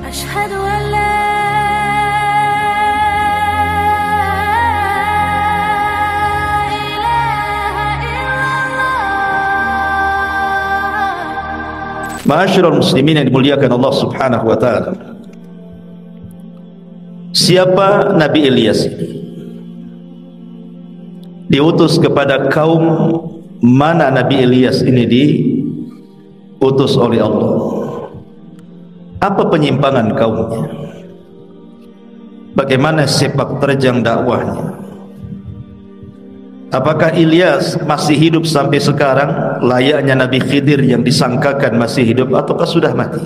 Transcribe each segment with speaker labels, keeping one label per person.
Speaker 1: أشهد أن لا
Speaker 2: Ma'asyiral muslimin yang dimuliakan Allah Subhanahu wa taala. Siapa Nabi Ilyas ini? Diutus kepada kaum mana Nabi Ilyas ini diutus oleh Allah? Apa penyimpangan kaumnya? Bagaimana sepak terjang dakwahnya? Apakah Ilyas masih hidup sampai sekarang layaknya Nabi Khidir yang disangkakan masih hidup ataukah sudah mati?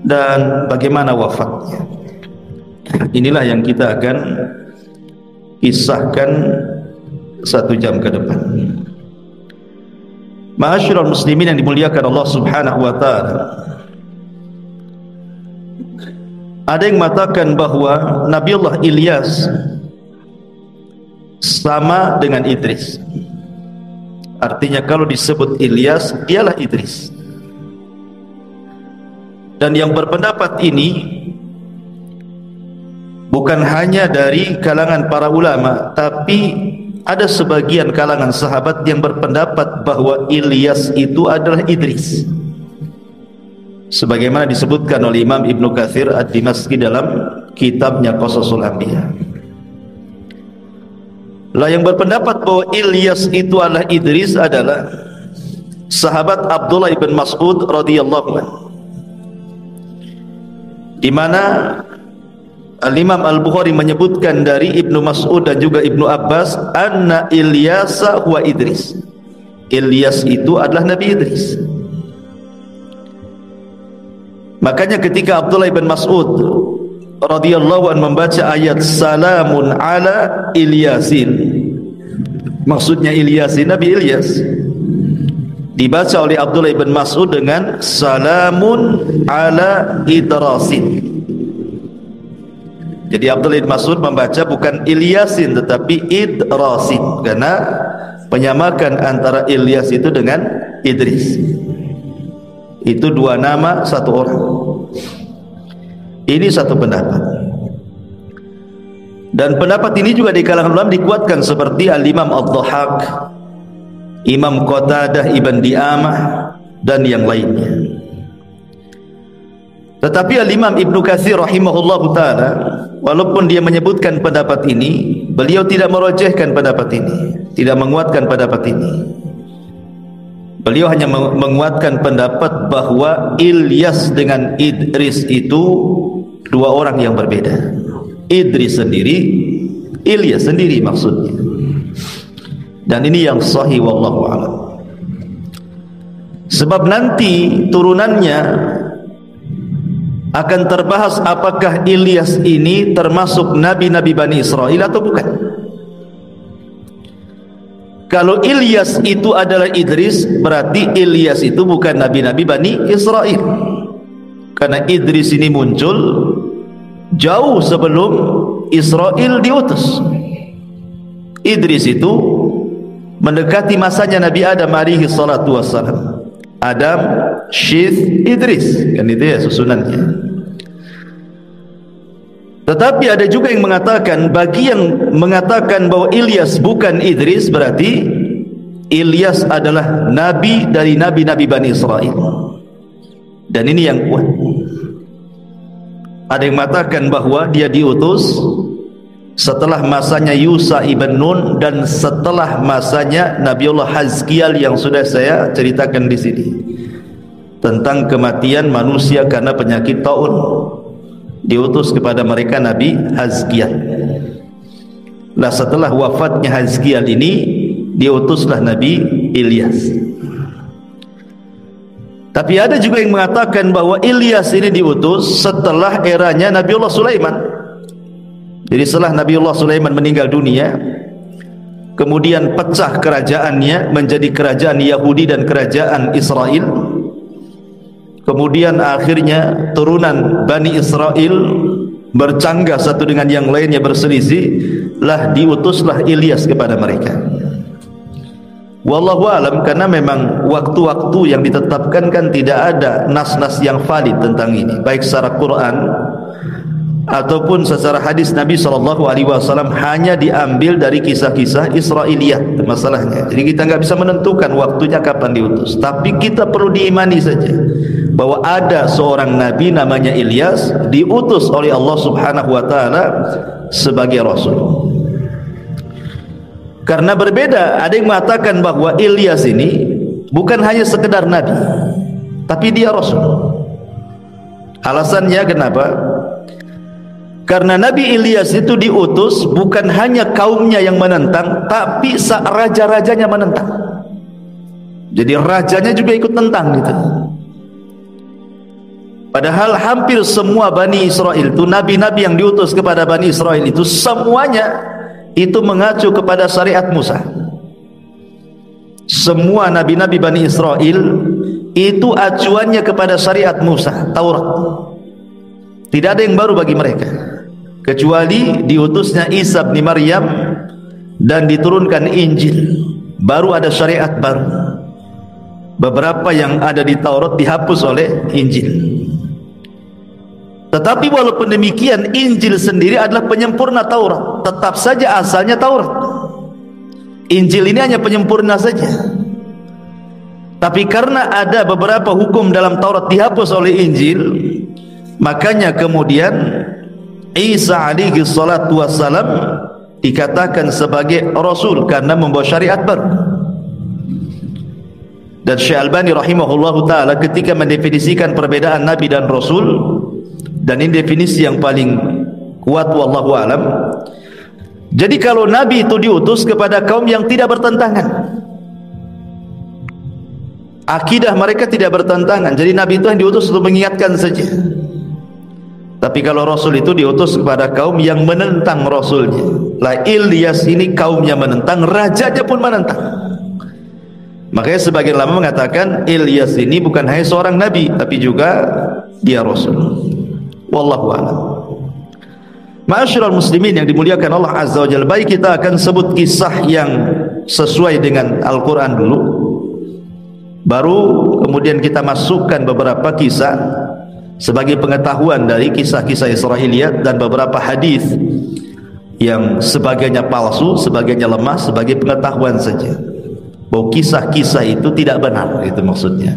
Speaker 2: Dan bagaimana wafatnya? Inilah yang kita akan kisahkan 1 jam ke depan. Ma'asyiral muslimin yang dimuliakan Allah Subhanahu wa taala. Ada yang mengatakan bahwa Nabiullah Ilyas sama dengan Idris. Artinya kalau disebut Ilyas, dialah Idris. Dan yang berpendapat ini bukan hanya dari kalangan para ulama, tapi ada sebagian kalangan sahabat yang berpendapat bahwa Ilyas itu adalah Idris, sebagaimana disebutkan oleh Imam Ibnu Katsir Ad-Dimashqi dalam kitabnya Qasasul Anbiya. Lah yang berpendapat bahwa Ilyas itu adalah Idris adalah sahabat Abdullah bin Mas'ud radhiyallahu anhu, di mana Al-Imam Al-Bukhari menyebutkan dari Ibnu Mas'ud dan juga Ibnu Abbas, anna Ilyasa huwa Idris. Ilyas itu adalah Nabi Idris. Makanya ketika Abdullah bin Mas'ud radhiyallahu anhu membaca ayat salamun ala Ilyasin, maksudnya Ilyasin, Nabi Ilyas, dibaca oleh Abdullah bin Mas'ud dengan salamun ala Idrasin. Jadi Abdullah bin Mas'ud membaca bukan Ilyasin tetapi Idrasin, karena penyamakan antara Ilyas itu dengan Idris. Itu dua nama satu orang. Ini satu pendapat. Dan pendapat ini juga di kalangan ulama dikuatkan seperti Al-Imam Ad-Dhahhak, Imam Qatadah Ibn Di'amah dan yang lainnya. Tetapi Al-Imam Ibnu Katsir rahimahullahu taala, walaupun dia menyebutkan pendapat ini, beliau tidak merajihkan pendapat ini, tidak menguatkan pendapat ini. Beliau hanya menguatkan pendapat bahwa Ilyas dengan Idris itu dua orang yang berbeda. Idris sendiri, Ilyas sendiri maksudnya. Dan ini yang sahih wallahu a'lam. Sebab nanti turunannya akan terbahas apakah Ilyas ini termasuk nabi-nabi Bani Israel atau bukan. Kalau Ilyas itu adalah Idris, berarti Ilyas itu bukan nabi-nabi Bani Israel, karena Idris ini muncul jauh sebelum Israel diutus. Idris itu mendekati masanya Nabi Adam alaihi salatu wassalam. Adam, Syith, Idris, kan itu ya susunannya. Tetapi ada juga yang mengatakan, bagi yang mengatakan bahwa Ilyas bukan Idris, berarti Ilyas adalah nabi dari nabi-nabi Bani Israel. Dan ini yang kuat. Ada yang mengatakan bahwa dia diutus setelah masanya Yusa ibn Nun dan setelah masanya Nabiullah Hazkiel yang sudah saya ceritakan di sini, tentang kematian manusia karena penyakit taun. Diutus kepada mereka Nabi Hazkiel. Nah, setelah wafatnya Hazkiel ini diutuslah Nabi Ilyas. Tapi ada juga yang mengatakan bahwa Ilyas ini diutus setelah eranya Nabiullah Sulaiman. Jadi setelah Nabiullah Sulaiman meninggal dunia, kemudian pecah kerajaannya menjadi kerajaan Yahudi dan kerajaan Israel. Kemudian akhirnya turunan Bani Israel bercanggah satu dengan yang lainnya, berselisih, lah diutuslah Ilyas kepada mereka. Wallahu alam, karena memang waktu-waktu yang ditetapkan kan tidak ada nas-nas yang valid tentang ini, baik secara Quran ataupun secara hadis Nabi SAW, hanya diambil dari kisah-kisah Israiliyat masalahnya. Jadi kita nggak bisa menentukan waktunya kapan diutus, tapi kita perlu diimani saja bahwa ada seorang nabi namanya Ilyas, diutus oleh Allah Subhanahu wa taala sebagai rasul. Karena berbeda, ada yang mengatakan bahwa Ilyas ini bukan hanya sekedar nabi, tapi dia rasul. Alasannya kenapa? Karena Nabi Ilyas itu diutus bukan hanya kaumnya yang menentang, tapi raja-rajanya menentang. Jadi rajanya juga ikut tentang gitu. Padahal hampir semua Bani Israel itu, nabi-nabi yang diutus kepada Bani Israel itu, semuanya itu mengacu kepada syariat Musa. Semua nabi-nabi Bani Israel itu acuannya kepada syariat Musa, Taurat. Tidak ada yang baru bagi mereka, kecuali diutusnya Isa bin Maryam dan diturunkan Injil, baru ada syariat baru. Beberapa yang ada di Taurat dihapus oleh Injil. Tetapi walaupun demikian, Injil sendiri adalah penyempurna Taurat. Tetap saja asalnya Taurat. Injil ini hanya penyempurna saja. Tapi karena ada beberapa hukum dalam Taurat dihapus oleh Injil, makanya kemudian Isa alaihi salatu wassalam dikatakan sebagai rasul karena membawa syariat baru. Dan Syekh Albani rahimahullahu taala ketika mendefinisikan perbedaan nabi dan rasul, dan ini definisi yang paling kuat wallahu alam. Jadi kalau nabi itu diutus kepada kaum yang tidak bertentangan, akidah mereka tidak bertentangan, jadi nabi itu yang diutus untuk mengingatkan saja. Tapi kalau rasul itu diutus kepada kaum yang menentang rasulnya. Lah Ilyas ini kaumnya menentang, rajanya pun menentang. Makanya sebagian ulama mengatakan Ilyas ini bukan hanya seorang nabi, tapi juga dia rasul. Wallahu a'lam. Ma'asyiral muslimin yang dimuliakan Allah Azza wa Jalla, baik kita akan sebut kisah yang sesuai dengan Al-Quran dulu, baru kemudian kita masukkan beberapa kisah sebagai pengetahuan dari kisah-kisah Israiliyat dan beberapa hadis yang sebagainya palsu, sebagainya lemah, sebagai pengetahuan saja bahwa kisah-kisah itu tidak benar, itu maksudnya.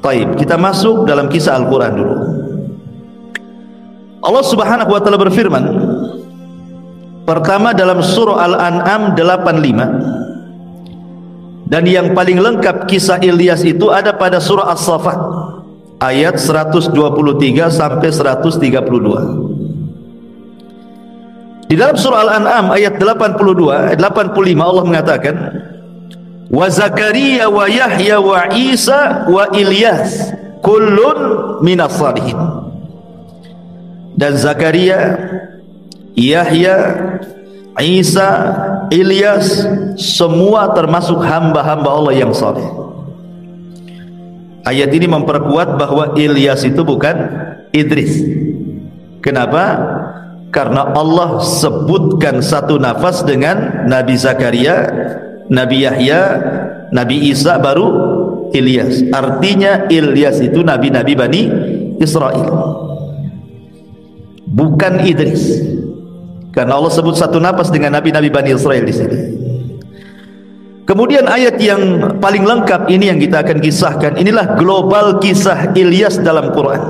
Speaker 2: Baik, kita masuk dalam kisah Al-Quran dulu. Allah Subhanahu wa taala berfirman pertama dalam surah Al-An'am 85, dan yang paling lengkap kisah Ilyas itu ada pada surah As-Saffat ayat 123 sampai 132. Di dalam surah Al-An'am ayat 85 Allah mengatakan, wa Zakaria wa Yahya wa Isa wa Ilyas kullun minas salihin. Dan Zakaria, Yahya, Isa, Ilyas semua termasuk hamba-hamba Allah yang saleh. Ayat ini memperkuat bahwa Ilyas itu bukan Idris. Kenapa? Karena Allah sebutkan satu nafas dengan Nabi Zakaria, Nabi Yahya, Nabi Isa, baru Ilyas. Artinya Ilyas itu nabi-nabi Bani Israel, bukan Idris. Karena Allah sebut satu nafas dengan nabi-nabi Bani Israel di sini. Kemudian ayat yang paling lengkap ini yang kita akan kisahkan, inilah global kisah Ilyas dalam Quran.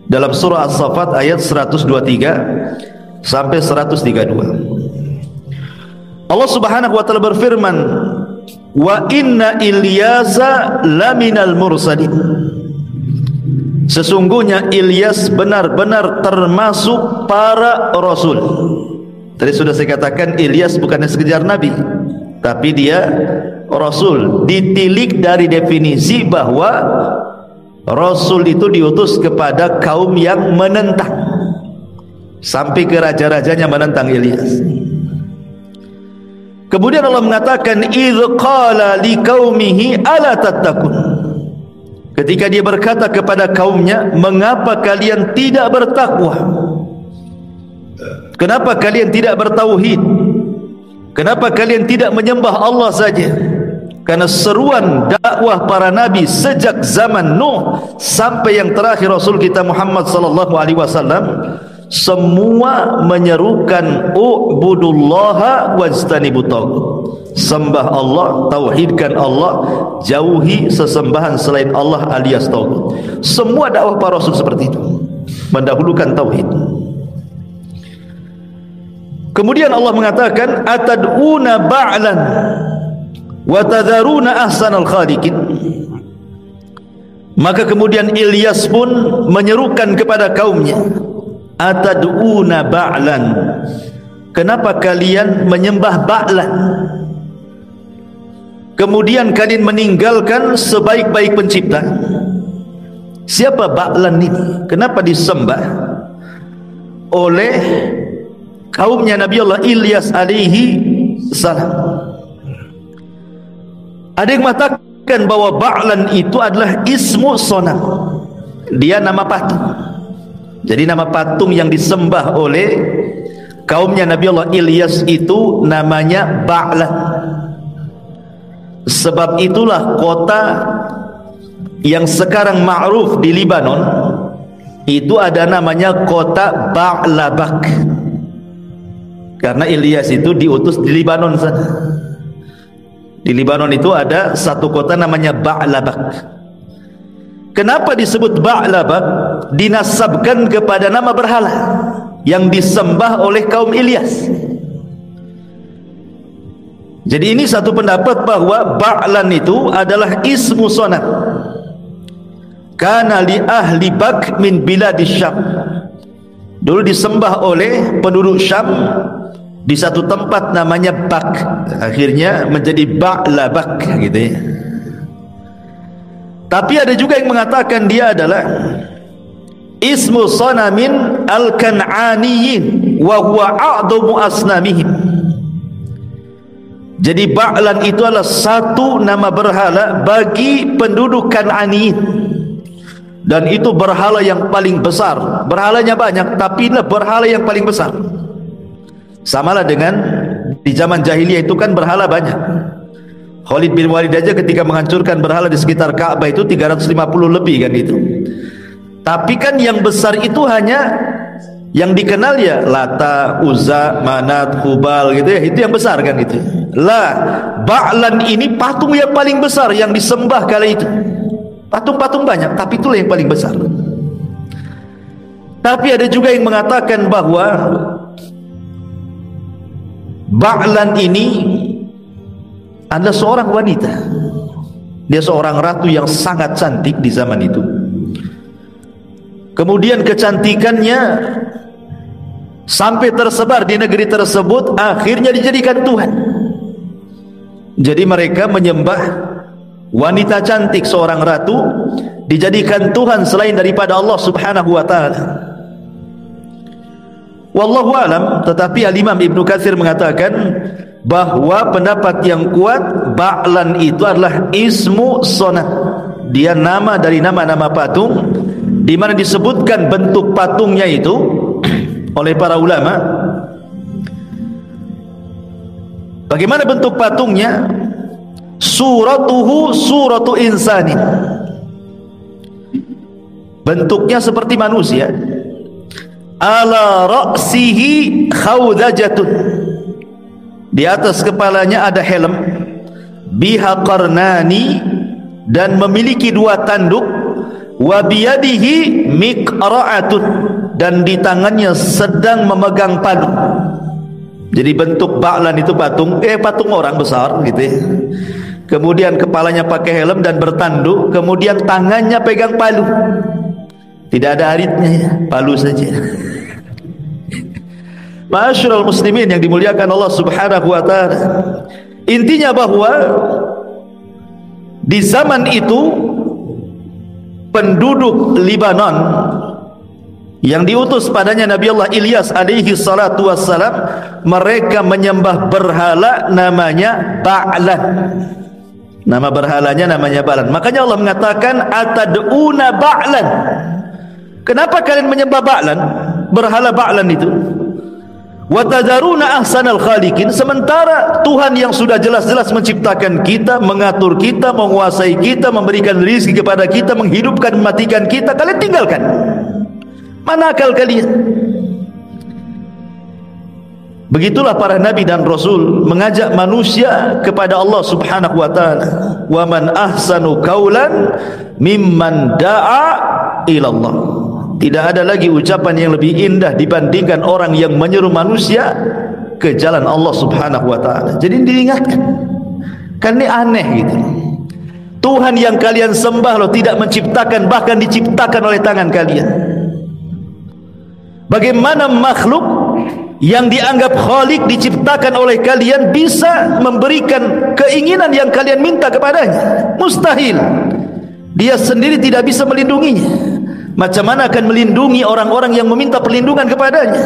Speaker 2: Dalam surah As-Saffat ayat 123 sampai 132. Allah Subhanahu wa taala berfirman, "Wa inna Ilyasa laminal mursalin." Sesungguhnya Ilyas benar-benar termasuk para rasul. Tadi sudah saya katakan Ilyas bukannya sekedar nabi, tapi dia rasul. Ditilik dari definisi bahwa rasul itu diutus kepada kaum yang menentang, sampai ke raja-rajanya menentang Ilyas. Kemudian Allah mengatakan, idz qala liqaumihi ala tattaqun. Ketika dia berkata kepada kaumnya, mengapa kalian tidak bertakwa? Kenapa kalian tidak bertauhid? Kenapa kalian tidak menyembah Allah saja? Karena seruan dakwah para nabi sejak zaman Nuh sampai yang terakhir Rasul kita Muhammad sallallahu alaihi wasallam, semua menyerukan u'budullaha wajtanibut taghut. Sembah Allah, tauhidkan Allah, jauhi sesembahan selain Allah alias taghut. Semua dakwah para rasul seperti itu, mendahulukan tauhid. Kemudian Allah mengatakan atad'una ba'lan wa tadharuna ahsanal khaliqin. Maka kemudian Ilyas pun menyerukan kepada kaumnya, atad'una ba'lan, kenapa kalian menyembah ba'lan? Kemudian kalian meninggalkan sebaik-baik pencipta. Siapa ba'lan ini? Kenapa disembah oleh kaumnya Nabi Allah Ilyas alaihi salam? Ada yang mengatakan bahwa ba'lan itu adalah ismu sonam, dia nama patung. Jadi nama patung yang disembah oleh kaumnya Nabi Allah Ilyas itu namanya ba'lan. Sebab itulah kota yang sekarang ma'ruf di Libanon itu ada namanya kota Ba'labak, karena Ilyas itu diutus di Libanon sana. Di Libanon itu ada satu kota namanya Ba'labak. Kenapa disebut Ba'labak? Dinasabkan kepada nama berhala yang disembah oleh kaum Ilyas. Jadi ini satu pendapat bahwa Ba'lan itu adalah ismu sonam. Kana li ahli Bak min biladis Syam. Dulu disembah oleh penduduk Syam di satu tempat namanya Bak, akhirnya menjadi Ba'labak gitu ya. Tapi ada juga yang mengatakan dia adalah ismu sanamin al-kan'aniyin wa huwa a'dhamu asnamihim. Jadi Ba'lan itu adalah satu nama berhala bagi penduduk Kan'aniyin, dan itu berhala yang paling besar. Berhalanya banyak, tapi inilah berhala yang paling besar. Samalah dengan di zaman jahiliyah itu kan berhala banyak. Khalid bin Walid aja ketika menghancurkan berhala di sekitar Ka'bah itu 350 lebih kan itu. Tapi kan yang besar itu hanya yang dikenal ya Lata, Uzza, Manat, Hubal gitu ya, itu yang besar kan itu. Lah, Ba'lan ini patung yang paling besar yang disembah kala itu. Patung-patung banyak, tapi itulah yang paling besar. Tapi ada juga yang mengatakan bahwa Ba'lan ini adalah seorang wanita. Dia seorang ratu yang sangat cantik di zaman itu. Kemudian kecantikannya sampai tersebar di negeri tersebut, akhirnya dijadikan Tuhan. Jadi mereka menyembah wanita cantik, seorang ratu, dijadikan Tuhan selain daripada Allah subhanahu wa ta'ala. Wallahu alam. Tetapi Al-Imam Ibnu Katsir mengatakan bahwa pendapat yang kuat, Ba'lan itu adalah ismu sonam. Dia nama dari nama-nama patung, di mana disebutkan bentuk patungnya itu oleh para ulama. Bagaimana bentuk patungnya? Suratuhu suratu insanin. Bentuknya seperti manusia. Ala ra'sihi khawdajatun. Di atas kepalanya ada helm. Biha qarnani, dan memiliki dua tanduk. Wa biyadihi miqra'atun, dan di tangannya sedang memegang padu. Jadi bentuk Ba'lan itu patung orang besar gitu ya. Kemudian kepalanya pakai helm dan bertanduk, kemudian tangannya pegang palu. Tidak ada aritnya ya, palu saja. Ma'asyiral muslimin yang dimuliakan Allah subhanahu wa ta'ala, intinya bahwa di zaman itu penduduk Libanon yang diutus padanya Nabi Allah Ilyas alaihi salatu wassalam, mereka menyembah berhala namanya Ba'lan. Nama berhalanya namanya Ba'lan. Makanya Allah mengatakan atad'una Ba'lan. Kenapa kalian menyembah Ba'lan? Berhala Ba'lan itu. wa tadaruna ahsanal khaliqin, sementara Tuhan yang sudah jelas-jelas menciptakan kita, mengatur kita, menguasai kita, memberikan rezeki kepada kita, menghidupkan, mematikan kita, kalian tinggalkan. Mana akal kalian? Begitulah para nabi dan rasul mengajak manusia kepada Allah Subhanahu wa taala. Wa man ahsanu qaulan mimman da'a ila Allah. Tidak ada lagi ucapan yang lebih indah dibandingkan orang yang menyeru manusia ke jalan Allah Subhanahu wa taala. Jadi diingatkan. Kan ini aneh gitu. Tuhan yang kalian sembah loh tidak menciptakan, bahkan diciptakan oleh tangan kalian. Bagaimana makhluk yang dianggap khalik diciptakan oleh kalian bisa memberikan keinginan yang kalian minta kepadanya? Mustahil. Dia sendiri tidak bisa melindunginya. Macam mana akan melindungi orang-orang yang meminta perlindungan kepadanya?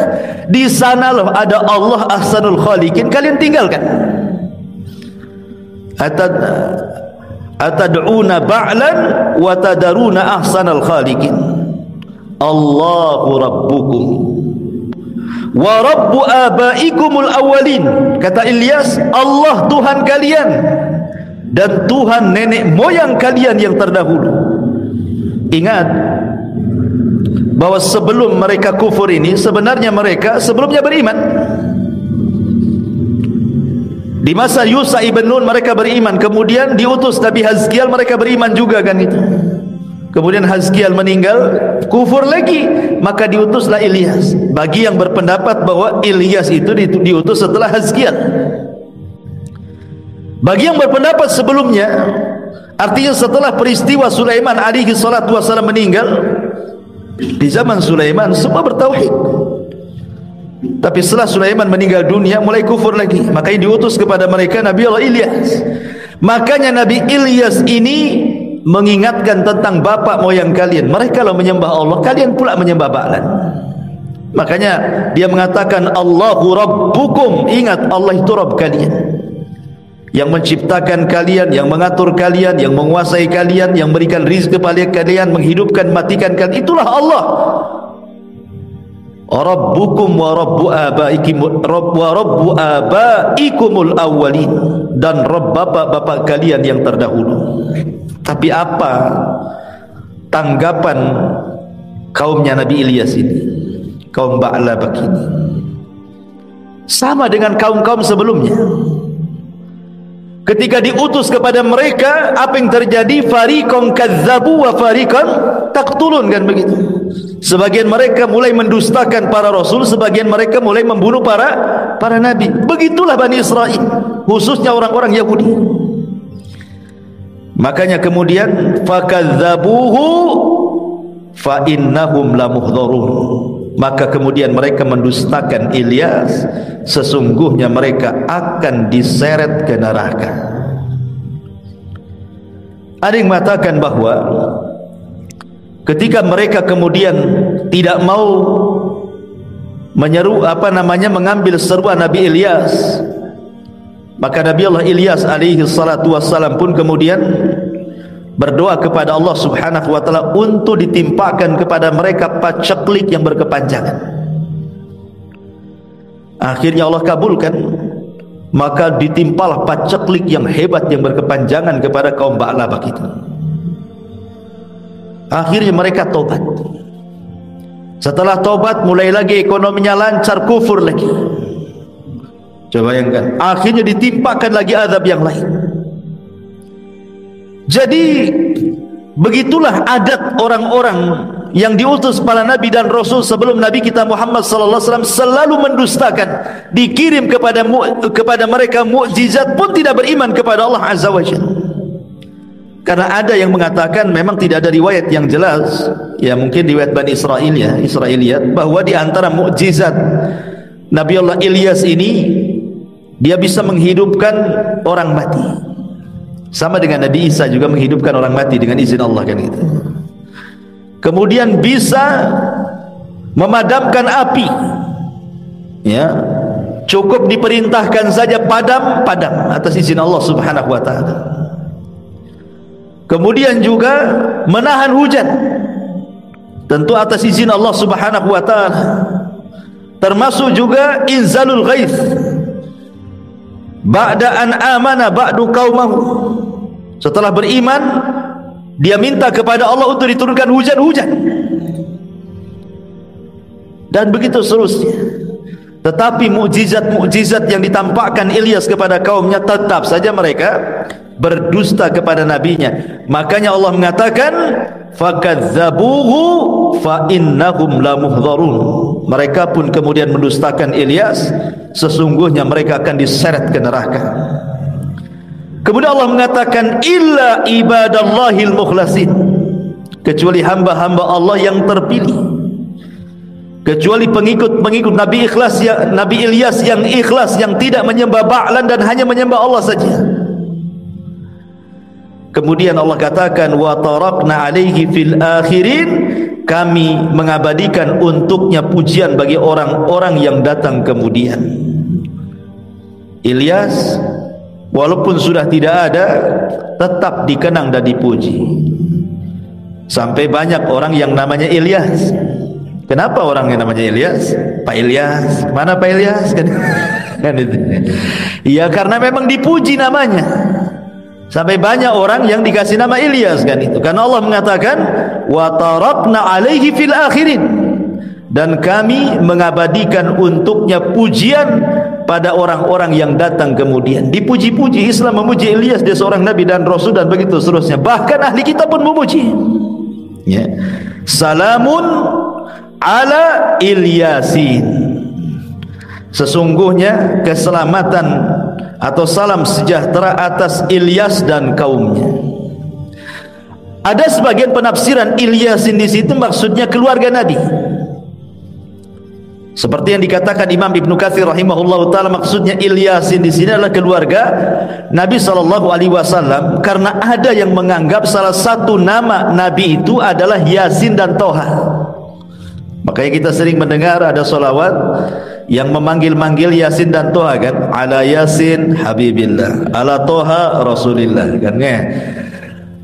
Speaker 2: Di sana loh ada Allah ahsanul khaliqin, kalian tinggalkan. Atad'una ba'lan wa tadaruna ahsanal khaliqin. Allahu rabbukum wa rabbu abaikumul awwalin. Kata Ilyas, Allah Tuhan kalian dan Tuhan nenek moyang kalian yang terdahulu. Ingat bahwa sebelum mereka kufur ini, sebenarnya mereka sebelumnya beriman. Di masa Yusha ibn Nun mereka beriman, kemudian diutus Nabi Hazkiel, mereka beriman juga kan itu. Kemudian Hazkiel meninggal, kufur lagi, maka diutuslah Ilyas. Bagi yang berpendapat bahwa Ilyas itu diutus setelah Hazkiel. Bagi yang berpendapat sebelumnya, artinya setelah peristiwa Sulaiman alaihi salatu wasallam meninggal, di zaman Sulaiman semua bertauhid. Tapi setelah Sulaiman meninggal dunia, mulai kufur lagi. Makanya diutus kepada mereka Nabi Allah Ilyas. Makanya Nabi Ilyas ini mengingatkan tentang bapak moyang kalian. Mereka kalau menyembah Allah, kalian pula menyembah Ba'lan. Makanya dia mengatakan Allahu Rabbukum. Ingat, Allah itu Rabb kalian, yang menciptakan kalian, yang mengatur kalian, yang menguasai kalian, yang memberikan rizki kepada kalian, menghidupkan, matikan kalian. Itulah Allah. Rabbukum wa rabbu abaikumul awwalin, dan Rabb bapak-bapak kalian yang terdahulu. Tapi apa tanggapan kaumnya Nabi Ilyas ini, kaum Ba'labak ini? Sama dengan kaum-kaum sebelumnya. Ketika diutus kepada mereka, apa yang terjadi? Fariqan kadzabu wa fariqan taqtulun, kan begitu. Sebagian mereka mulai mendustakan para rasul, sebagian mereka mulai membunuh para nabi. Begitulah Bani Israel, khususnya orang-orang Yahudi. Makanya kemudian fakadzabuhu fa innahum lamuhdharun. Maka kemudian mereka mendustakan Ilyas, sesungguhnya mereka akan diseret ke neraka. Ada yang mengatakan bahwa ketika mereka kemudian tidak mau mengambil seruan Nabi Ilyas, maka Nabi Allah Ilyas alaihi salatu wassalam pun kemudian berdoa kepada Allah Subhanahu wa taala untuk ditimpakan kepada mereka paceklik yang berkepanjangan. Akhirnya Allah kabulkan, maka ditimpalah paceklik yang hebat yang berkepanjangan kepada kaum Ba'labak itu. Akhirnya mereka tobat. Setelah tobat, mulai lagi ekonominya lancar, kufur lagi. Coba bayangkan, akhirnya ditimpakan lagi azab yang lain. Jadi begitulah adat orang-orang yang diutus para nabi dan rasul sebelum Nabi kita Muhammad sallallahu alaihi wasallam, selalu mendustakan. Dikirim kepada mereka mukjizat pun tidak beriman kepada Allah azza wajalla. Karena ada yang mengatakan, memang tidak ada riwayat yang jelas, ya mungkin riwayat Bani Israel, ya Israiliyat, bahwa di antara mukjizat Nabi Allah Ilyas ini, dia bisa menghidupkan orang mati. Sama dengan Nabi Isa juga menghidupkan orang mati dengan izin Allah, kan gitu. Kemudian bisa memadamkan api, ya cukup diperintahkan saja padam atas izin Allah Subhanahu wa taala. Kemudian juga menahan hujan, tentu atas izin Allah Subhanahu wa taala. termasuk juga inzalul ghaith ba'da an amana ba'du qaumahu. Setelah beriman, dia minta kepada Allah untuk diturunkan hujan-hujan, dan begitu seterusnya. Tetapi mukjizat-mukjizat yang ditampakkan Ilyas kepada kaumnya, tetap saja mereka berdusta kepada nabinya. Makanya Allah mengatakan fakadzabuhu fa innahum lamuhdharun. Mereka pun kemudian mendustakan Ilyas, sesungguhnya mereka akan diseret ke neraka. Kemudian Allah mengatakan illa ibadallahil mukhlasin, kecuali hamba-hamba Allah yang terpilih, kecuali pengikut-pengikut Nabi Ilyas yang ikhlas, yang tidak menyembah Ba'lan dan hanya menyembah Allah saja. Kemudian Allah katakan wa tarakna alaihi fil akhirin, kami mengabadikan untuknya pujian bagi orang-orang yang datang kemudian. Ilyas walaupun sudah tidak ada, tetap dikenang dan dipuji. Sampai banyak orang yang namanya Ilyas. Kenapa orang yang namanya Ilyas? Pak Ilyas, mana Pak Ilyas? Kan itu. Ya karena memang dipuji namanya. Sampai banyak orang yang dikasih nama Ilyas, kan itu. Karena Allah mengatakan wa tarakna alaihi fil akhirin, dan kami mengabadikan untuknya pujian pada orang-orang yang datang kemudian. Dipuji-puji, Islam memuji Ilyas, dia seorang nabi dan rasul, dan begitu seterusnya. Bahkan ahli kitab pun memuji. Ya. Salamun ala Ilyasin, sesungguhnya keselamatan atau salam sejahtera atas Ilyas dan kaumnya. Ada sebagian penafsiran Ilyasin di situ maksudnya keluarga Nabi, seperti yang dikatakan Imam Ibnu Katsir rahimahullahu taala, maksudnya Ilyasin di sini adalah keluarga Nabi sallallahu alaihi wasallam, karena ada yang menganggap salah satu nama Nabi itu adalah Yasin dan Toha. Makanya kita sering mendengar ada solawat yang memanggil-manggil Yasin dan Toha, kan? Ala Yasin Habibillah, ala Toha Rasulillah, kan?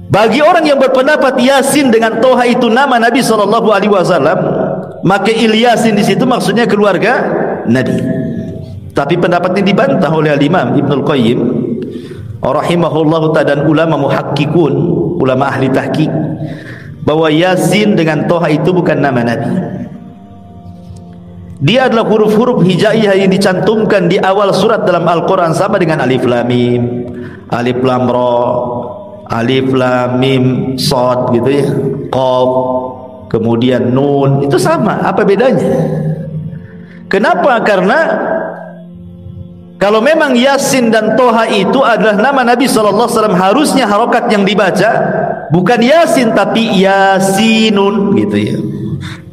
Speaker 2: Bagi orang yang berpendapat Yasin dengan Toha itu nama Nabi sallallahu alaihi wasallam, maka Ilyasin di situ maksudnya keluarga Nabi. Tapi pendapat ini dibantah oleh Imam Ibnul Qayyim rahimahullahu ta'ala dan ulama muhakkikun, ulama ahli tahqiq, bahwa Yasin dengan Toha itu bukan nama Nabi. Dia adalah huruf-huruf hijaiyah yang dicantumkan di awal surat dalam Al-Quran, sama dengan Alif Lam Mim, Alif Lam Ra, Alif Lam Mim Shad, gitu ya, Qaf, kemudian Nun, itu sama. Apa bedanya? Kenapa? Karena kalau memang Yasin dan Toha itu adalah nama Nabi SAW, harusnya harokat yang dibaca bukan Yasin tapi Yasinun, gitu ya.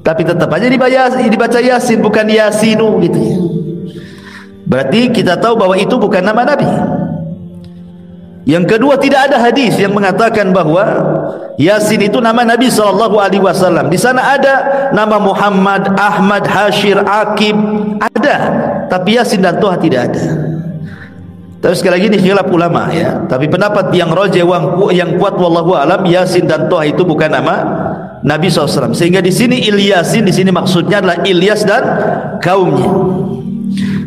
Speaker 2: Tapi tetap aja dibaca Yasin, bukan Yasinu, gitu ya. Berarti kita tahu bahwa itu bukan nama Nabi. Yang kedua, tidak ada hadis yang mengatakan bahwa Yasin itu nama Nabi SAW. Di sana ada nama Muhammad, Ahmad, Hashir, Akib, ada. Tapi Yasin dan Toha tidak ada. Tapi sekali lagi ini khilaf ulama, ya. Tapi pendapat yang rajih, yang kuat wallahu alam, Yasin dan Toha itu bukan nama Nabi SAW. Sehingga di sini Ilyasin, di sini maksudnya adalah Ilyas dan kaumnya.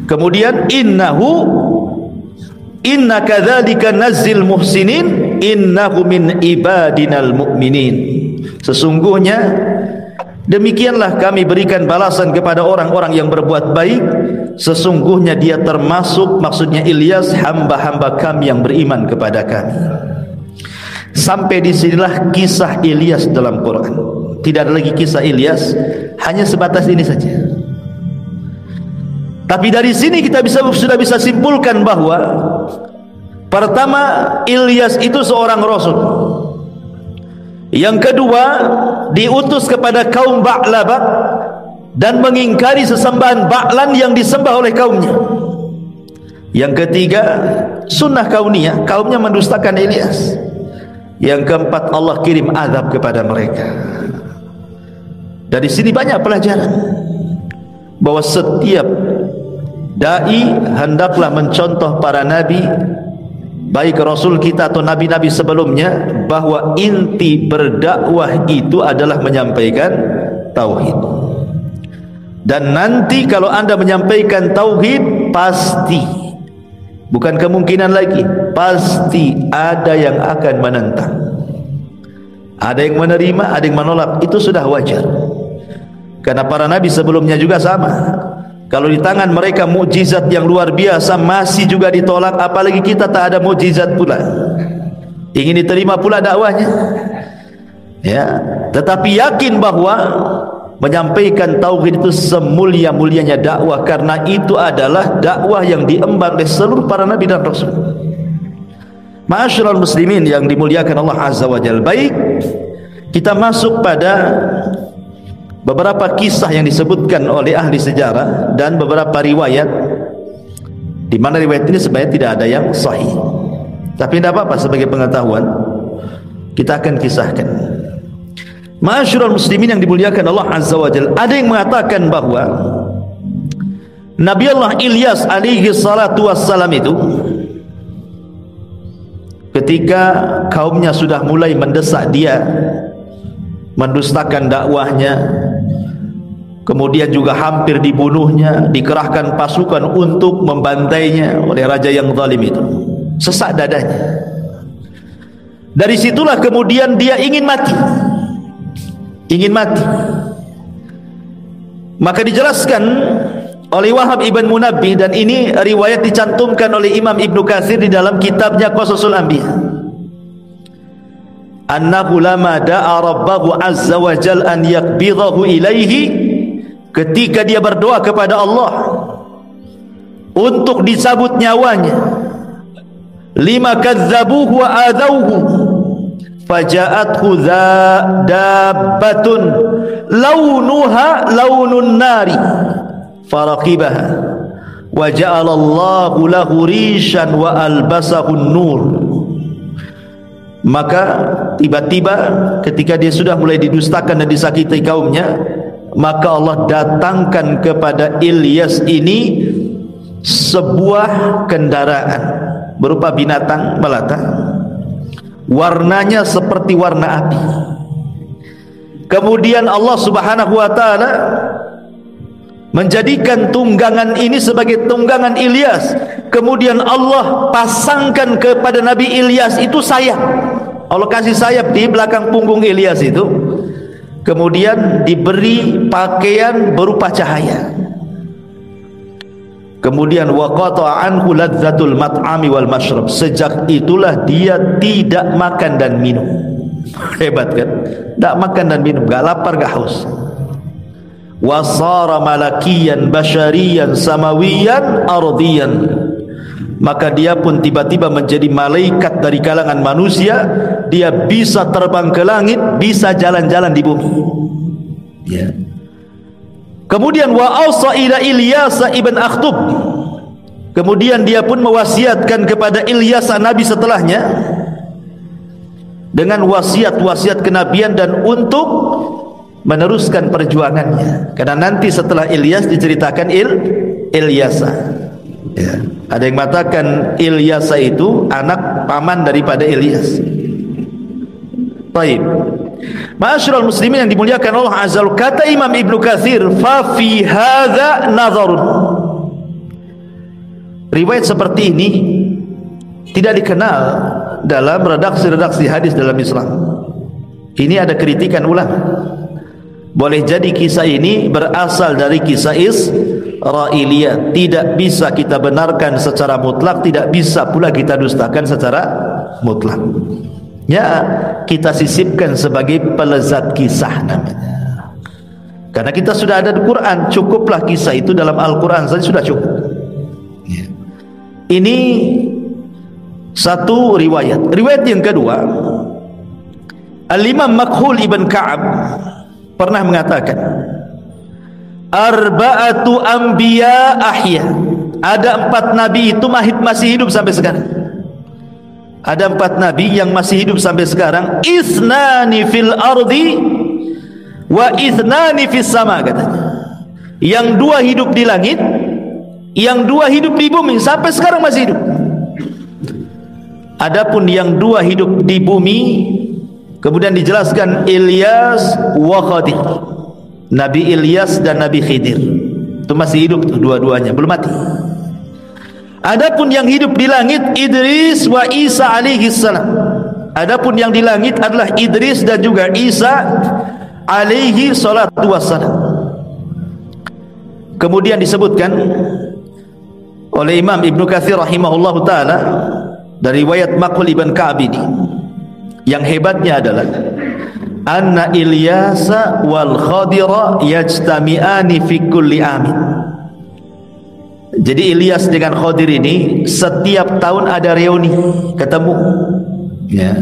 Speaker 2: Kemudian inna kadzalika nazzil muhsinin innahu min ibadinal mu'minin, sesungguhnya demikianlah kami berikan balasan kepada orang-orang yang berbuat baik, sesungguhnya dia termasuk, maksudnya Ilyas, hamba-hamba kami yang beriman kepada kami. Sampai disinilah kisah Ilyas dalam Quran. Tidak ada lagi kisah Ilyas, hanya sebatas ini saja. Tapi dari sini kita sudah bisa simpulkan bahwa pertama, Ilyas itu seorang rasul. Yang kedua, diutus kepada kaum Ba'labak dan mengingkari sesembahan Ba'lan yang disembah oleh kaumnya. Yang ketiga, sunnah kauniyah, kaumnya mendustakan Ilyas. Yang keempat, Allah kirim azab kepada mereka. Dari sini banyak pelajaran bahwa setiap dai hendaklah mencontoh para nabi, baik rasul kita atau nabi-nabi sebelumnya, bahwa inti berdakwah itu adalah menyampaikan tauhid. Dan nanti kalau anda menyampaikan tauhid, pasti, bukan kemungkinan lagi, pasti ada yang akan menentang. Ada yang menerima, ada yang menolak. Itu sudah wajar, karena para nabi sebelumnya juga sama. Kalau di tangan mereka mukjizat yang luar biasa masih juga ditolak, apalagi kita tak ada mukjizat pula, ingin diterima pula dakwahnya. Ya, tetapi yakin bahwa menyampaikan tauhid itu semulia-mulianya dakwah, karena itu adalah dakwah yang diemban oleh seluruh para nabi dan rasul. Ma'asyiral muslimin yang dimuliakan Allah Azza wa Jalla. Baik, kita masuk pada beberapa kisah yang disebutkan oleh ahli sejarah dan beberapa riwayat, di mana riwayat ini sebenarnya tidak ada yang sahih, tapi tidak apa-apa, sebagai pengetahuan kita akan kisahkan. Ma'asyiral muslimin yang dimuliakan Allah Azza wa Jalla, ada yang mengatakan bahwa Nabi Allah Ilyas alaihi salatu wassalam itu, ketika kaumnya sudah mulai mendesak dia, mendustakan dakwahnya, kemudian juga hampir dibunuhnya, dikerahkan pasukan untuk membantainya oleh raja yang zalim itu, sesak dadanya. Dari situlah kemudian dia ingin mati. Maka dijelaskan oleh Wahab ibn Munabbih, dan ini riwayat dicantumkan oleh Imam Ibnu Katsir di dalam kitabnya Qasasul Anbiya, annahu lama da'a rabbahu azza wa jal an yaqbidahu ilaihi, ketika dia berdoa kepada Allah untuk dicabut nyawanya, lima kadzabuhu wa adauhu, faja'athu dabbatun launuha launun nari faraqibaha wa ja'alallahu lahu rishan wa albasahu nur. Maka tiba-tiba ketika dia sudah mulai didustakan dan disakiti kaumnya, maka Allah datangkan kepada Ilyas ini sebuah kendaraan berupa binatang melata, warnanya seperti warna api. Kemudian Allah Subhanahu wa taala menjadikan tunggangan ini sebagai tunggangan Ilyas. Kemudian Allah pasangkan kepada Nabi Ilyas itu sayap. Allah kasih sayap di belakang punggung Ilyas itu. Kemudian diberi pakaian berupa cahaya. Kemudian waqata anhu ladzatul mat'ami wal mashrab, sejak itulah dia tidak makan dan minum. Hebat kan? Tak makan dan minum, gak lapar gak haus. Wasara malakiyan basyariyan samawiyan ardiyan, maka dia pun tiba-tiba menjadi malaikat dari kalangan manusia. Dia bisa terbang ke langit, bisa jalan-jalan di bumi, ya. Kemudian wa ausa ila Ilyas ibn Akhtub, kemudian dia pun mewasiatkan kepada Ilyas nabi setelahnya dengan wasiat-wasiat kenabian dan untuk meneruskan perjuangannya, karena nanti setelah Ilyas diceritakan Ilyasa, ya. Ada yang mengatakan Ilyasa itu anak paman daripada Ilyas. Baik, ma'asyiral muslimin yang dimuliakan Allah Azza wa Jalla, kata Imam Ibnu Katsir, fa fi hadza nazarun, riwayat seperti ini tidak dikenal dalam redaksi-redaksi hadis dalam Islam. Ini ada kritikan ulama. Boleh jadi kisah ini berasal dari kisah Israiliyah, tidak bisa kita benarkan secara mutlak, tidak bisa pula kita dustakan secara mutlak. Ya, kita sisipkan sebagai pelezat kisah namanya. Karena kita sudah ada di Quran, cukuplah kisah itu dalam Al-Quran saja sudah cukup. Ya. Ini satu riwayat. Riwayat yang kedua, Al-Imam Makhul ibn Ka'ab pernah mengatakan, arba'atu anbiya ahya, ada 4 nabi itu masih hidup sampai sekarang. Ada 4 nabi yang masih hidup sampai sekarang. Isnani fil ardi wa isnani fis sama, katanya. Yang 2 hidup di langit, yang 2 hidup di bumi, sampai sekarang masih hidup. Adapun yang 2 hidup di bumi, kemudian dijelaskan Ilyas wa Khadir. Nabi Ilyas dan Nabi Khidir. Itu masih hidup tuh dua-duanya, belum mati. Adapun yang hidup di langit Idris wa Isa alaihi salam. Adapun yang di langit adalah Idris dan juga Isa alaihi salatu wassalam. Kemudian disebutkan oleh Imam Ibnu Katsir rahimahullahu taala dari riwayat Maqul ibn Ka'ab ini, yang hebatnya adalah anna Ilyasa wal Khadira yajtami'ani fi kulli amin. Jadi Ilyas dengan Khadir ini setiap tahun ada reuni, ketemu ya.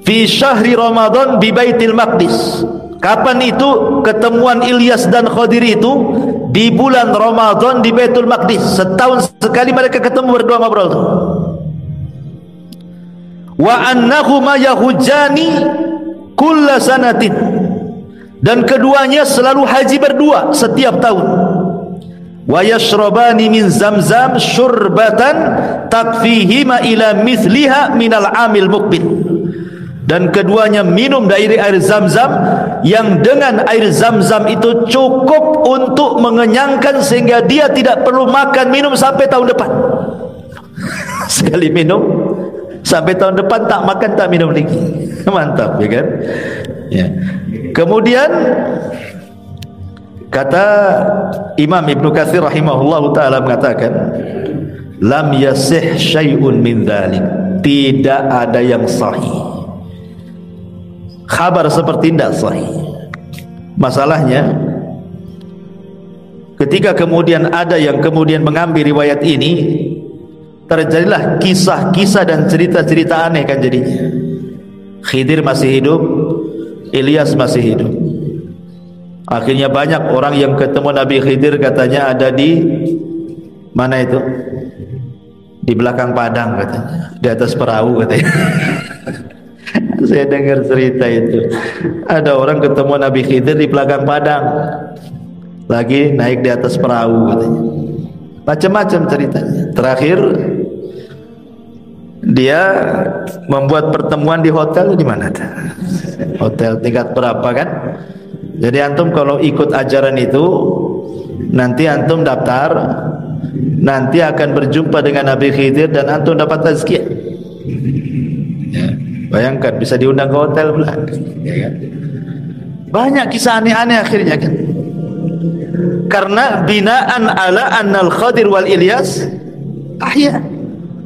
Speaker 2: Fi syahri Ramadan bi Baitil Maqdis. Kapan itu ketemuan Ilyas dan Khadir itu? Di bulan Ramadan di Baitul Maqdis. Setahun sekali mereka ketemu berdua ngobrol tuh. Wa annahuma yahujjani kulla sanatin. Dan keduanya selalu haji berdua setiap tahun. Wa yashrabani min zamzam syurbatan takfihima ila mithliha minal amil muqbil. Dan keduanya minum dari air zam-zam yang dengan air zam-zam itu cukup untuk mengenyangkan sehingga dia tidak perlu makan minum sampai tahun depan. Sekali minum sampai tahun depan tak makan tak minum lagi. Mantap ya kan ya. Kemudian kata Imam Ibnu Katsir rahimahullahu taala mengatakan lam yasih syai'un min dzalik. Tidak ada yang sahih kabar seperti tidak sahih. Masalahnya ketika kemudian ada yang kemudian mengambil riwayat ini, terjadilah kisah-kisah dan cerita-cerita aneh kan jadinya. Khidir masih hidup, Ilyas masih hidup. Akhirnya banyak orang yang ketemu Nabi Khidir katanya ada di mana itu? Di belakang padang katanya, di atas perahu katanya. Saya dengar cerita itu. Ada orang ketemu Nabi Khidir di belakang padang, lagi naik di atas perahu katanya. Macam-macam ceritanya. Terakhir dia membuat pertemuan di hotel di mana? Hotel tingkat berapa kan? Jadi antum kalau ikut ajaran itu, nanti antum daftar, nanti akan berjumpa dengan Nabi Khidir dan antum dapat tazkiyah. Ya, bayangkan bisa diundang ke hotel pula. Ya kan? Banyak kisah aneh-aneh akhirnya kan. Karena binaan ala annal Khadir wal Ilyas ahya.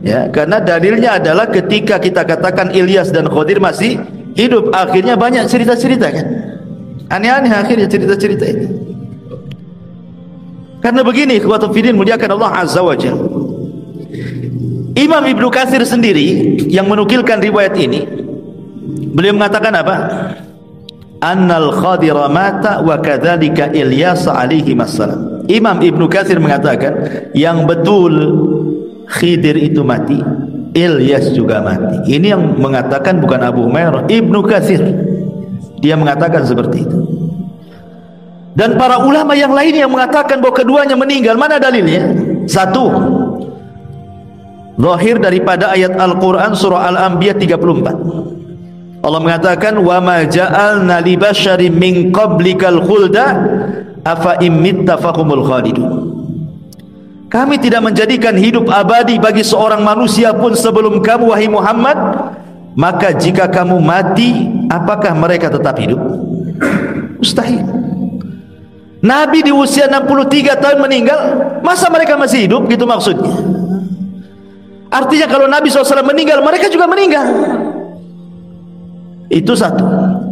Speaker 2: Ya, karena dalilnya adalah ketika kita katakan Ilyas dan Khadir masih hidup, akhirnya banyak cerita-cerita kan. Aneh-aneh akhirnya cerita-cerita ini. Karena begini, ikhwatu fillah muliakan Allah Azza wa Jalla. Imam Ibnu Katsir sendiri yang menukilkan riwayat ini, beliau mengatakan apa? Annal Khadira mata wa kadzalika Ilyas alaihi wassalam. Imam Ibnu Katsir mengatakan yang betul Khidir itu mati, Ilyas juga mati. Ini yang mengatakan bukan Abu Umairah, Ibnu Katsir. Dia mengatakan seperti itu. Dan para ulama yang lain yang mengatakan bahwa keduanya meninggal, mana dalilnya? Satu, zahir daripada ayat Al-Quran surah Al-Anbiya 34. Allah mengatakan, wa ma ja'alna li basyarin min qablikal khulda afa immitta fahumul khalidun. Kami tidak menjadikan hidup abadi bagi seorang manusia pun sebelum kamu wahai Muhammad, maka jika kamu mati apakah mereka tetap hidup? Mustahil. Nabi di usia 63 tahun meninggal, masa mereka masih hidup? Gitu maksudnya. Artinya kalau Nabi SAW meninggal, mereka juga meninggal. Itu satu.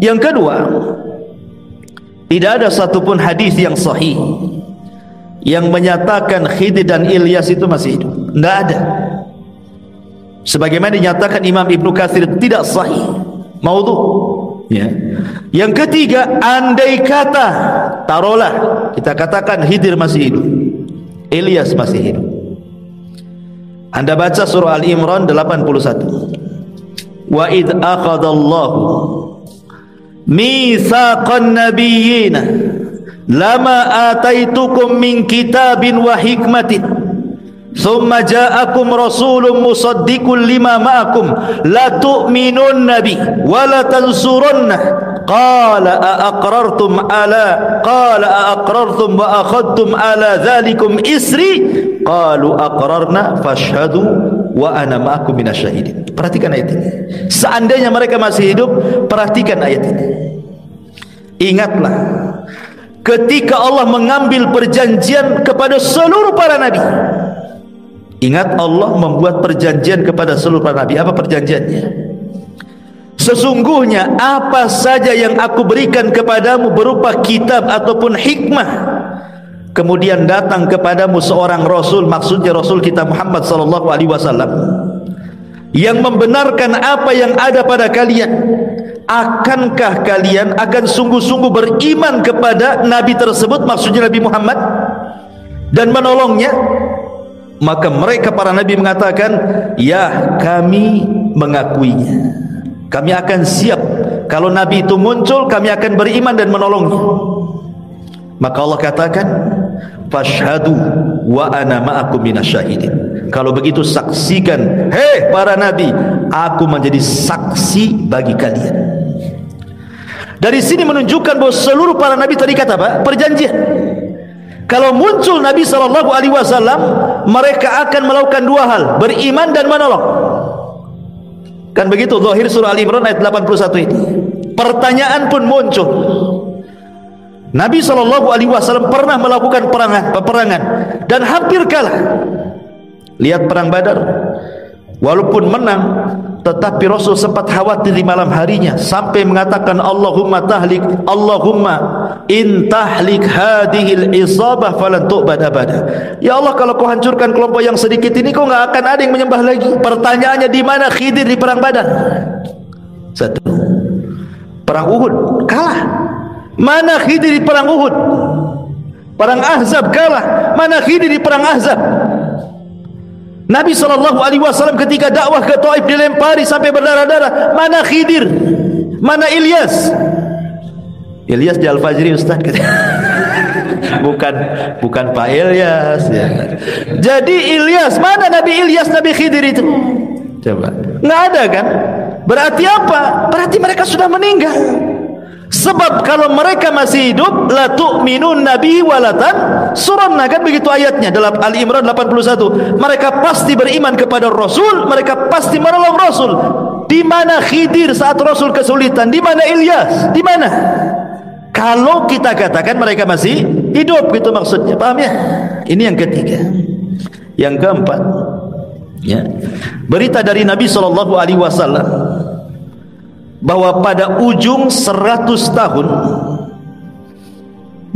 Speaker 2: Yang kedua, tidak ada satupun hadis yang sahih yang menyatakan Khidir dan Ilyas itu masih hidup. Tidak ada. Sebagaimana dinyatakan Imam Ibnu Katsir tidak sahih, maudhu. Ya. Yang ketiga, andai kata, taruhlah kita katakan Khidir masih hidup, Ilyas masih hidup. Anda baca surah Al-Imran 81. Wa id akhadallahu mitsaqan nabiyyina lama ataitukum min kitabin wa hikmatin thumma ja'akum rasulun musaddiqun lima ma'akum la tu'minun nabi wa la tansurunna qala aqrartum wa akhadtum ala dzalikum isri qalu aqrarna fashhadu wa ana ma'akum minasyahidin. Perhatikan ayat ini. Seandainya mereka masih hidup, perhatikan ayat ini. Ingatlah ketika Allah mengambil perjanjian kepada seluruh para nabi. Ingat, Allah membuat perjanjian kepada seluruh para nabi. Apa perjanjiannya? Sesungguhnya apa saja yang aku berikan kepadamu berupa kitab ataupun hikmah, kemudian datang kepadamu seorang rasul, maksudnya rasul kita Muhammad sallallahu alaihi wasallam, yang membenarkan apa yang ada pada kalian, akankah kalian akan sungguh-sungguh beriman kepada nabi tersebut, maksudnya Nabi Muhammad, dan menolongnya? Maka mereka para nabi mengatakan, ya, kami mengakuinya, kami akan siap. Kalau nabi itu muncul, kami akan beriman dan menolongnya. Maka Allah katakan, fashhadu wa ana ma'akum minasyahidin. Kalau begitu saksikan, hei para nabi, aku menjadi saksi bagi kalian. Dari sini menunjukkan bahwa seluruh para nabi tadi kata apa? Perjanjian. Kalau muncul Nabi SAW, mereka akan melakukan dua hal, beriman dan menolong. Kan begitu zahir surah Al-Imran ayat 81 ini. Pertanyaan pun muncul. Nabi SAW pernah melakukan peperangan dan hampir kalah. Lihat perang Badar, walaupun menang, tetapi Rasul sempat khawatir di malam harinya sampai mengatakan, Allahumma in tahlik hadhil isabah falan tu'bad abada. Ya Allah, kalau kau hancurkan kelompok yang sedikit ini, kau enggak akan ada yang menyembah lagi. Pertanyaannya, di mana Khidir di perang Badar? Satu. Perang Uhud kalah. Mana Khidir di perang Uhud? Perang Ahzab kalah. Mana Khidir di perang Ahzab? Nabi SAW ketika dakwah ke Taif dilempari sampai berdarah-darah. Mana Khidir? Mana Ilyas? Ilyas di Al-Fajri, Ustaz. bukan Pak Ilyas ya. Jadi Ilyas, mana Nabi Ilyas, Nabi Khidir itu? Coba, nggak ada kan? Berarti apa? Berarti mereka sudah meninggal. Sebab kalau mereka masih hidup, la tu'minun nabi walatan suranna, kan begitu ayatnya dalam Ali Imran 81. Mereka pasti beriman kepada Rasul, mereka pasti menolong Rasul. Di mana Khidir saat Rasul kesulitan? Di mana Ilyas? Di mana? Kalau kita katakan mereka masih hidup, gitu maksudnya, paham ya? Ini yang ketiga. Yang keempat, ya, berita dari Nabi SAW bahwa pada ujung 100 tahun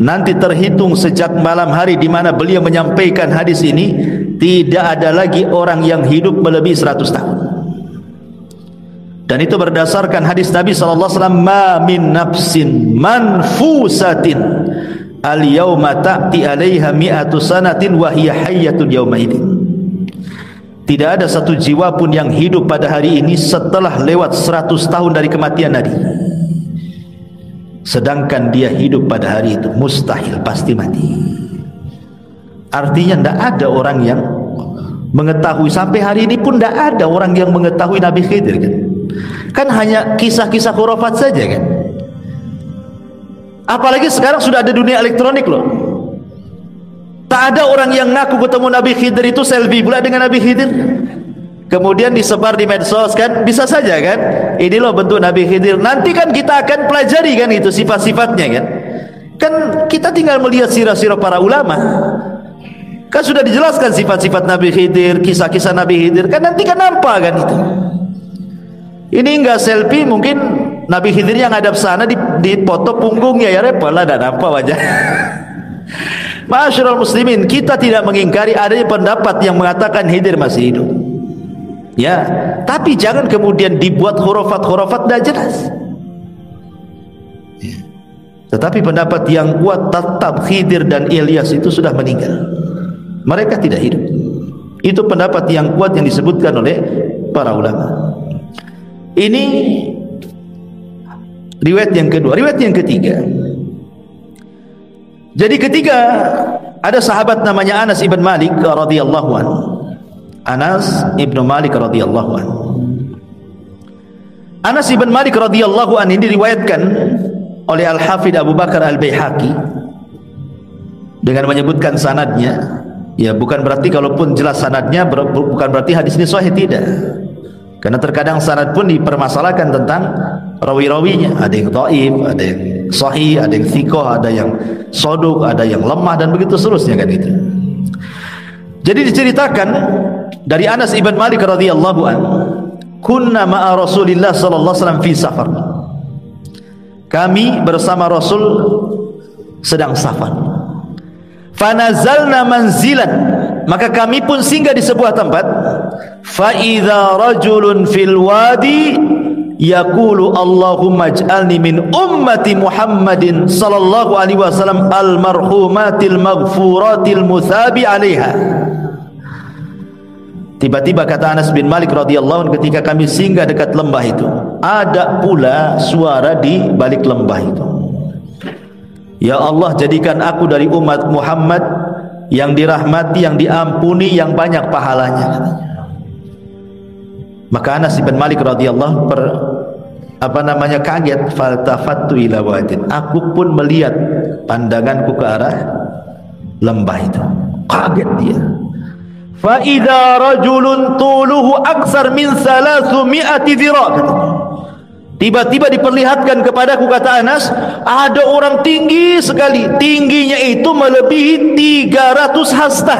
Speaker 2: nanti, terhitung sejak malam hari di mana beliau menyampaikan hadis ini, tidak ada lagi orang yang hidup melebihi 100 tahun. Dan itu berdasarkan hadis Nabi SAW, ma min nafsin manfusatin al-yawma ta'ti alaiha mi'atu sanatin wa hiya hayyatun yawma idin. Tidak ada satu jiwa pun yang hidup pada hari ini setelah lewat 100 tahun dari kematian Nabi, sedangkan dia hidup pada hari itu. Mustahil, pasti mati. Artinya tidak ada orang yang mengetahui, sampai hari ini pun tidak ada orang yang mengetahui Nabi Khidir, kan? Kan hanya kisah-kisah khurafat saja, kan? Apalagi sekarang sudah ada dunia elektronik loh. Tak ada orang yang ngaku ketemu Nabi Khidir itu selfie pula dengan Nabi Khidir, kemudian disebar di medsos, kan? Bisa saja, kan? Ini loh bentuk Nabi Khidir. Nanti kan kita akan pelajari, kan, itu sifat-sifatnya, kan? Kan kita tinggal melihat sirah-sirah para ulama, kan sudah dijelaskan sifat-sifat Nabi Khidir, kisah-kisah Nabi Khidir, kan nanti kan nampak, kan itu. Ini enggak selfie, mungkin Nabi Khidir yang hadap sana di foto punggungnya, ya repot lah, dan nampak wajah. Ma'asyiral muslimin, kita tidak mengingkari adanya pendapat yang mengatakan Khidir masih hidup, ya, tapi jangan kemudian dibuat khurafat-khurafat tidak jelas. Tetapi pendapat yang kuat tetap Khidir dan Ilyas itu sudah meninggal, mereka tidak hidup. Itu pendapat yang kuat yang disebutkan oleh para ulama. Ini riwayat yang kedua. Riwayat yang ketiga, jadi ketika ada sahabat namanya Anas ibn Malik radhiyallahu anhu. Anas ibn Malik radhiyallahu anhu. Anas ibn Malik radhiyallahu anhu ini diriwayatkan oleh Al-Hafidh Abu Bakar Al-Baihaqi dengan menyebutkan sanadnya. Ya, bukan berarti kalaupun jelas sanadnya bukan berarti hadis ini sahih, tidak. Karena terkadang sanad pun dipermasalahkan tentang rawi-rawinya. Ada yang dhaif, ada yang sahih, ada yang thiqah, ada yang saduq, ada yang lemah, dan begitu seterusnya kan gitu. Jadi diceritakan dari Anas ibn Malik radhiyallahu anhu, kunna ma'a Rasulillah sallallahu alaihi wasallam fi safar. Kami bersama Rasul sedang safar. Fanazalna manzilan, maka kami pun singgah di sebuah tempat. Fa idza rajulun fil wadi yaqulu Allahumma ij'alni min ummati Muhammadin sallallahu alaihi wasallam al marhumatil maghfuratil muthabi 'alaiha. Tiba-tiba kata Anas bin Malik radhiyallahu anhu, ketika kami singgah dekat lembah itu, ada pula suara di balik lembah itu. Ya Allah, jadikan aku dari umat Muhammad yang dirahmati, yang diampuni, yang banyak pahalanya, katanya. Maka Anas bin Malik radhiyallahu kaget. Faltafattu ila wadin, aku pun melihat, pandanganku ke arah lembah itu. Kaget dia. Fa idza rajulun tuluhu aksar min 300 dhira', katanya. Tiba-tiba diperlihatkan kepadaku, kata Anas, ada orang tinggi sekali. Tingginya itu melebihi 300 hasta.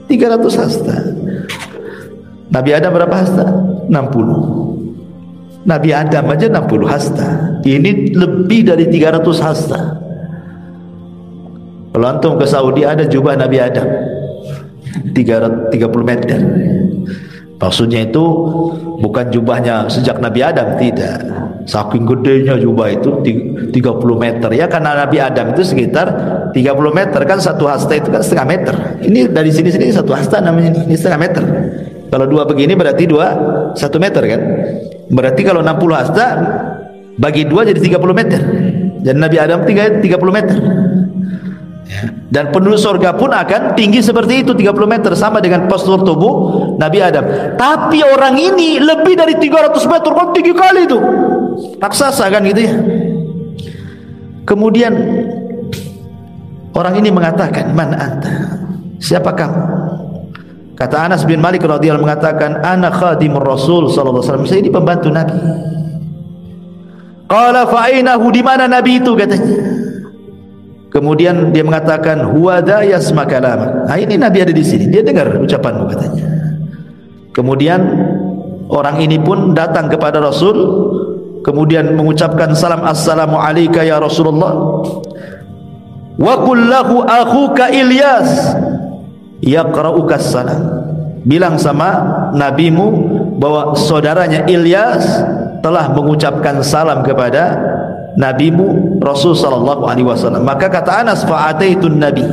Speaker 2: 300 hasta. Nabi Adam berapa hasta? 60. Nabi Adam aja 60 hasta. Ini lebih dari 300 hasta. Kalau antum ke Saudi, ada jubah Nabi Adam 30 meter. Maksudnya itu bukan jubahnya sejak Nabi Adam, tidak. Saking gedenya jubah itu 30 meter. Ya, karena Nabi Adam itu sekitar 30 meter, kan satu hasta itu kan setengah meter. Ini dari sini satu hasta namanya, ini setengah meter. Kalau dua begini berarti 1 meter kan. Berarti kalau 60 hasta bagi 2 jadi 30 meter. Dan Nabi Adam 30 meter. Ya. Dan penduduk surga pun akan tinggi seperti itu, 30 meter, sama dengan postur tubuh Nabi Adam. Tapi orang ini lebih dari 300 meter, kan tinggi kali itu, raksasa kan gitu ya. Kemudian orang ini mengatakan, man anta, siapa kamu? Kata Anas bin Malik radhiyallahu anhu, mengatakan, ana khadimur Rasul sallallahu alaihi wasallam, saya ini pembantu Nabi. Qala fa ainahu, di mana Nabi itu, katanya. Kemudian dia mengatakan, huwa dha yasma kalama. Nah, ini Nabi ada di sini, dia dengar ucapanmu, katanya. Kemudian orang ini pun datang kepada Rasul, kemudian mengucapkan salam, assalamu alayka ya Rasulullah, wa qul lahu akhuka Ilyas yaqra'uka salam. Bilang sama nabimu bahwa saudaranya Ilyas telah mengucapkan salam kepada nabimu Rasul sallallahu alaihi wasallam. Maka kata Anas, fa'ataitun nabi,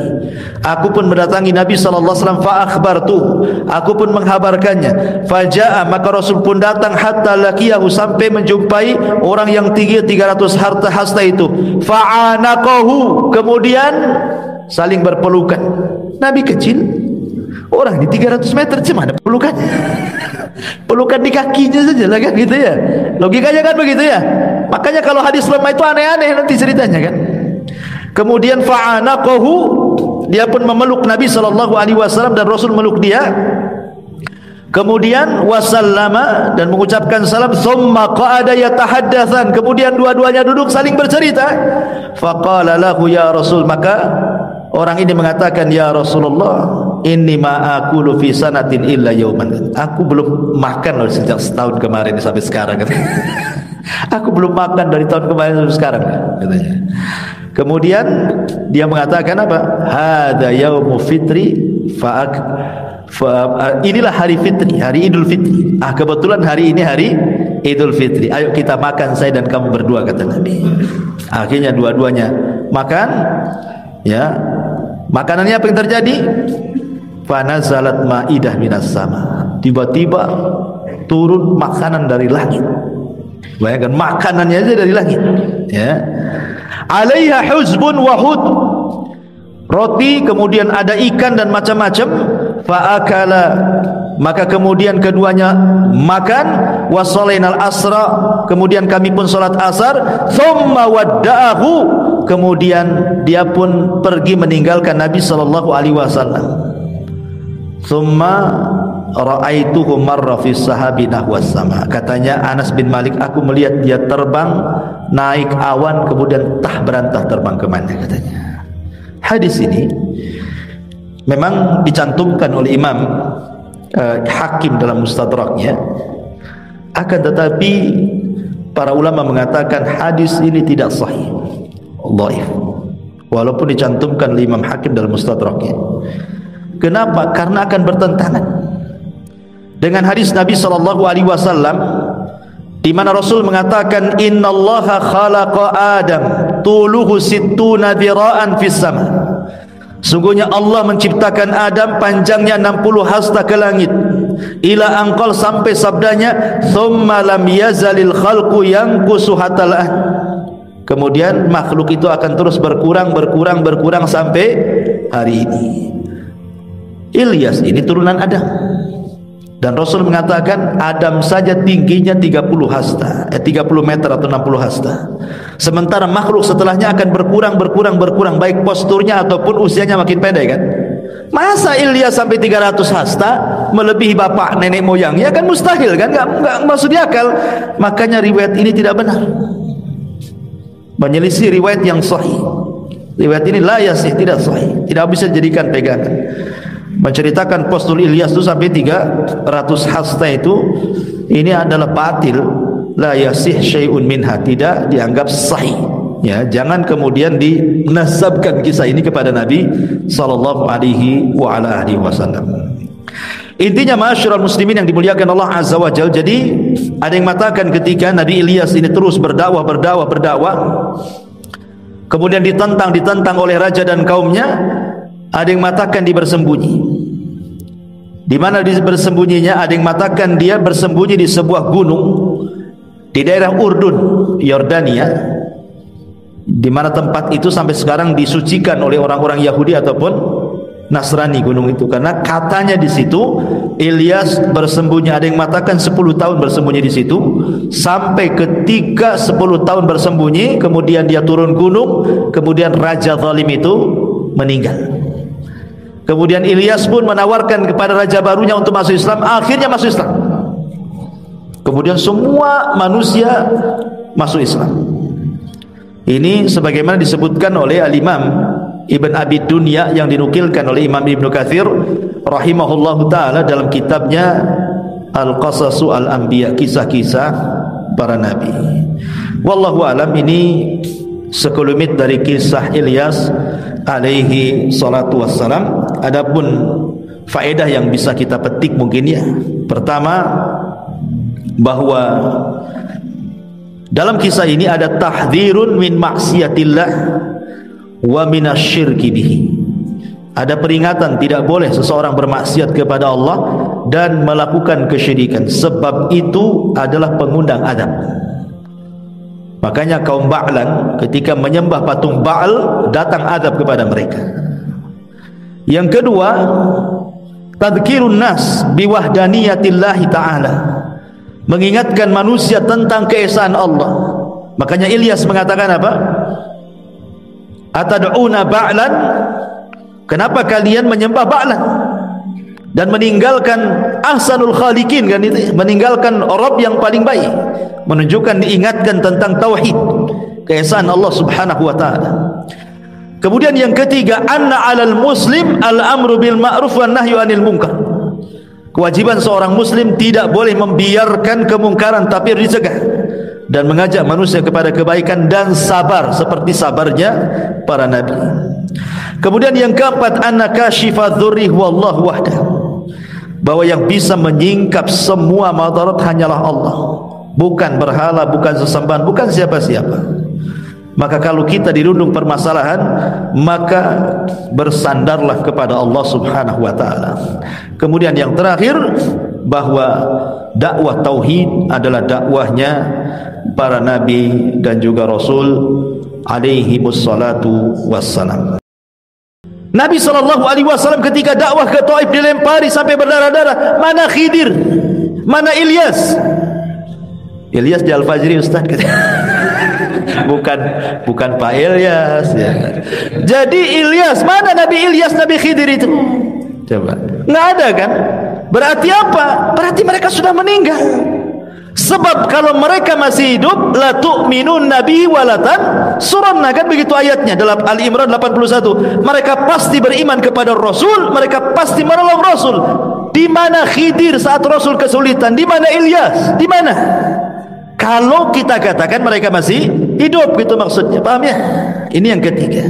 Speaker 2: aku pun mendatangi Nabi sallallahu alaihi wasallam, fa akhbartu, aku pun menghabarkannya. Faja'a, maka Rasul pun datang, hatta laqiyahu, sampai menjumpai orang yang tinggi 300 hasta itu. Fa'anaqahu, kemudian saling berpelukan. Nabi kecil, orang di 300 meter, gimana pelukannya? Pelukan di kakinya saja lah kan gitu ya. Logikanya kan begitu ya. Makanya kalau hadis lemah itu aneh-aneh nanti ceritanya kan. Kemudian fa'anaqahu, dia pun memeluk Nabi sallallahu alaihi wasallam dan Rasul meluk dia. Kemudian wasallama, dan mengucapkan salam. Tsumma qa'ada yatahaddatsan, kemudian dua-duanya duduk saling bercerita. Faqala lahu ya Rasul, maka orang ini mengatakan, ya Rasulullah, inni ma akulu fi sanatin illa yauman. Aku belum makan loh sejak setahun kemarin sampai sekarang. Aku belum makan dari tahun kemarin sampai sekarang, katanya. Kemudian dia mengatakan apa? Hada yaumu fitri inilah hari fitri, hari Idul Fitri. Kebetulan hari ini hari Idul Fitri. Ayo kita makan, saya dan kamu berdua, kata Nabi. Akhirnya dua-duanya makan. Ya, makanannya apa yang terjadi? Fanazalat ma'idah minas sama. Tiba-tiba turun makanan dari langit. Bayangkan, makanannya aja dari langit. Ya. Alaiha huzbun wa hud, roti, kemudian ada ikan dan macam-macam. faakala, maka kemudian keduanya makan, wasalainal asra, kemudian kami pun salat asar, thumma wadda'ahu, kemudian dia pun pergi meninggalkan Nabi sallallahu alaihi wasallam. Thumma ra'aituhu marra fi sahabi nahwas sama. Katanya Anas bin Malik, aku melihat dia terbang naik awan kemudian berantah terbang ke mana, katanya. Hadis ini memang dicantumkan oleh Imam Hakim dalam Mustadraknya, akan tetapi para ulama mengatakan hadis ini tidak sahih, dhaif, walaupun dicantumkan oleh Imam Hakim dalam Mustadraknya. Kenapa? Karena akan bertentangan dengan hadis Nabi sallallahu alaihi wasallam di mana Rasul mengatakan innallaha khalaqa Adam tuluhu sittuna dhira'an fis sama. Sungguhnya Allah menciptakan Adam panjangnya 60 hasta ke langit. Ila angqal, sampai sabdanya thumma lam yazalil khalqu yanqusu hatal an. Kemudian makhluk itu akan terus berkurang sampai hari ini. Ilyas ini turunan Adam, dan Rasul mengatakan Adam saja tingginya 30 hasta, 30 meter atau 60 hasta. Sementara makhluk setelahnya akan berkurang, baik posturnya ataupun usianya makin pendek, kan? Masa Ilyas sampai 300 hasta melebihi bapak nenek moyangnya? Kan mustahil, kan? Enggak masuk di akal. Makanya riwayat ini tidak benar, menyelisih riwayat yang sahih. Riwayat ini la yasih, tidak sahih, tidak bisa dijadikan pegangan. Menceritakan postur Ilyas itu sampai 300 hasta itu, ini adalah batil, la yasih syai'un minha, tidak dianggap sahih. Ya, jangan kemudian dinasabkan kisah ini kepada Nabi sallallahu alaihi wa ala alihi wasallam. Intinya ma'asyiral muslimin yang dimuliakan Allah azza wa jalla, jadi ada yang mengatakan ketika Nabi Ilyas ini terus berdakwah, kemudian ditentang oleh raja dan kaumnya, ada yang mengatakan dia bersembunyi. Di mana dia bersembunyinya? Ada yang mengatakan dia bersembunyi di sebuah gunung di daerah Urdun, Yordania, di mana tempat itu sampai sekarang disucikan oleh orang-orang Yahudi ataupun Nasrani, gunung itu, karena katanya di situ Ilyas bersembunyi. Ada yang mengatakan 10 tahun bersembunyi di situ, sampai ketika 10 tahun bersembunyi, kemudian dia turun gunung, kemudian raja zalim itu meninggal. Kemudian Ilyas pun menawarkan kepada raja barunya untuk masuk Islam, akhirnya masuk Islam. Kemudian semua manusia masuk Islam. Ini sebagaimana disebutkan oleh Al-Imam Ibn Abi Dunya yang dinukilkan oleh Imam Ibn Katsir rahimahullahu ta'ala dalam kitabnya Al-Qasasu Al-Anbiya, kisah-kisah para nabi. Wallahu alam, ini sekelumit dari kisah Ilyas alaihi salatu wassalam. Adapun faedah yang bisa kita petik mungkin ya, pertama, bahwa dalam kisah ini ada tahdzirun min maksiatillah wa minasyirki bihi. Ada peringatan tidak boleh seseorang bermaksiat kepada Allah dan melakukan kesyirikan, sebab itu adalah pengundang adab. Makanya kaum Ba'lan ketika menyembah patung Ba'al, datang adab kepada mereka. Yang kedua, tadhkirun nas biwahdaniyatillah ta'ala, mengingatkan manusia tentang keesaan Allah. Makanya Ilyas mengatakan apa? Atad'una Ba'lan, kenapa kalian menyembah Ba'lan dan meninggalkan ahsanul khaliqin, kan itu, meninggalkan Rabb yang paling baik. Menunjukkan, diingatkan tentang tauhid, keesaan Allah subhanahu wa ta'ala. Kemudian yang ketiga, anna 'alal muslim al-amru bil ma'ruf wan nahyu 'anil munkar. Kewajiban seorang muslim tidak boleh membiarkan kemungkaran, tapi dicegah, dan mengajak manusia kepada kebaikan dan sabar seperti sabarnya para nabi. Kemudian yang keempat, anna kashifadz dzurri wallahu wahdah, bahwa yang bisa menyingkap semua madarat hanyalah Allah, bukan berhala, bukan sesembahan, bukan siapa-siapa. Maka kalau kita dirundung permasalahan, maka bersandarlah kepada Allah subhanahu wa ta'ala. Kemudian yang terakhir, bahwa dakwah tauhid adalah dakwahnya para nabi dan juga rasul alaihi wassalatu wassalam. Nabi SAW ketika dakwah ke Taif dilempari sampai berdarah-darah. Mana Khidir? Mana Ilyas? Ilyas di Al-Fajri Ustaz. bukan Pak Ilyas ya. Jadi Ilyas, mana Nabi Ilyas, Nabi Khidir itu? Coba, nggak ada kan? Berarti apa? Berarti mereka sudah meninggal. Sebab kalau mereka masih hidup, la tu'minun nabi walatan suranna, kan begitu ayatnya dalam Ali Imran 81. Mereka pasti beriman kepada Rasul, mereka pasti menolong Rasul. Di mana Khidir saat Rasul kesulitan? Di mana Ilyas? Di mana? Kalau kita katakan mereka masih hidup, gitu maksudnya. Paham ya? Ini yang ketiga.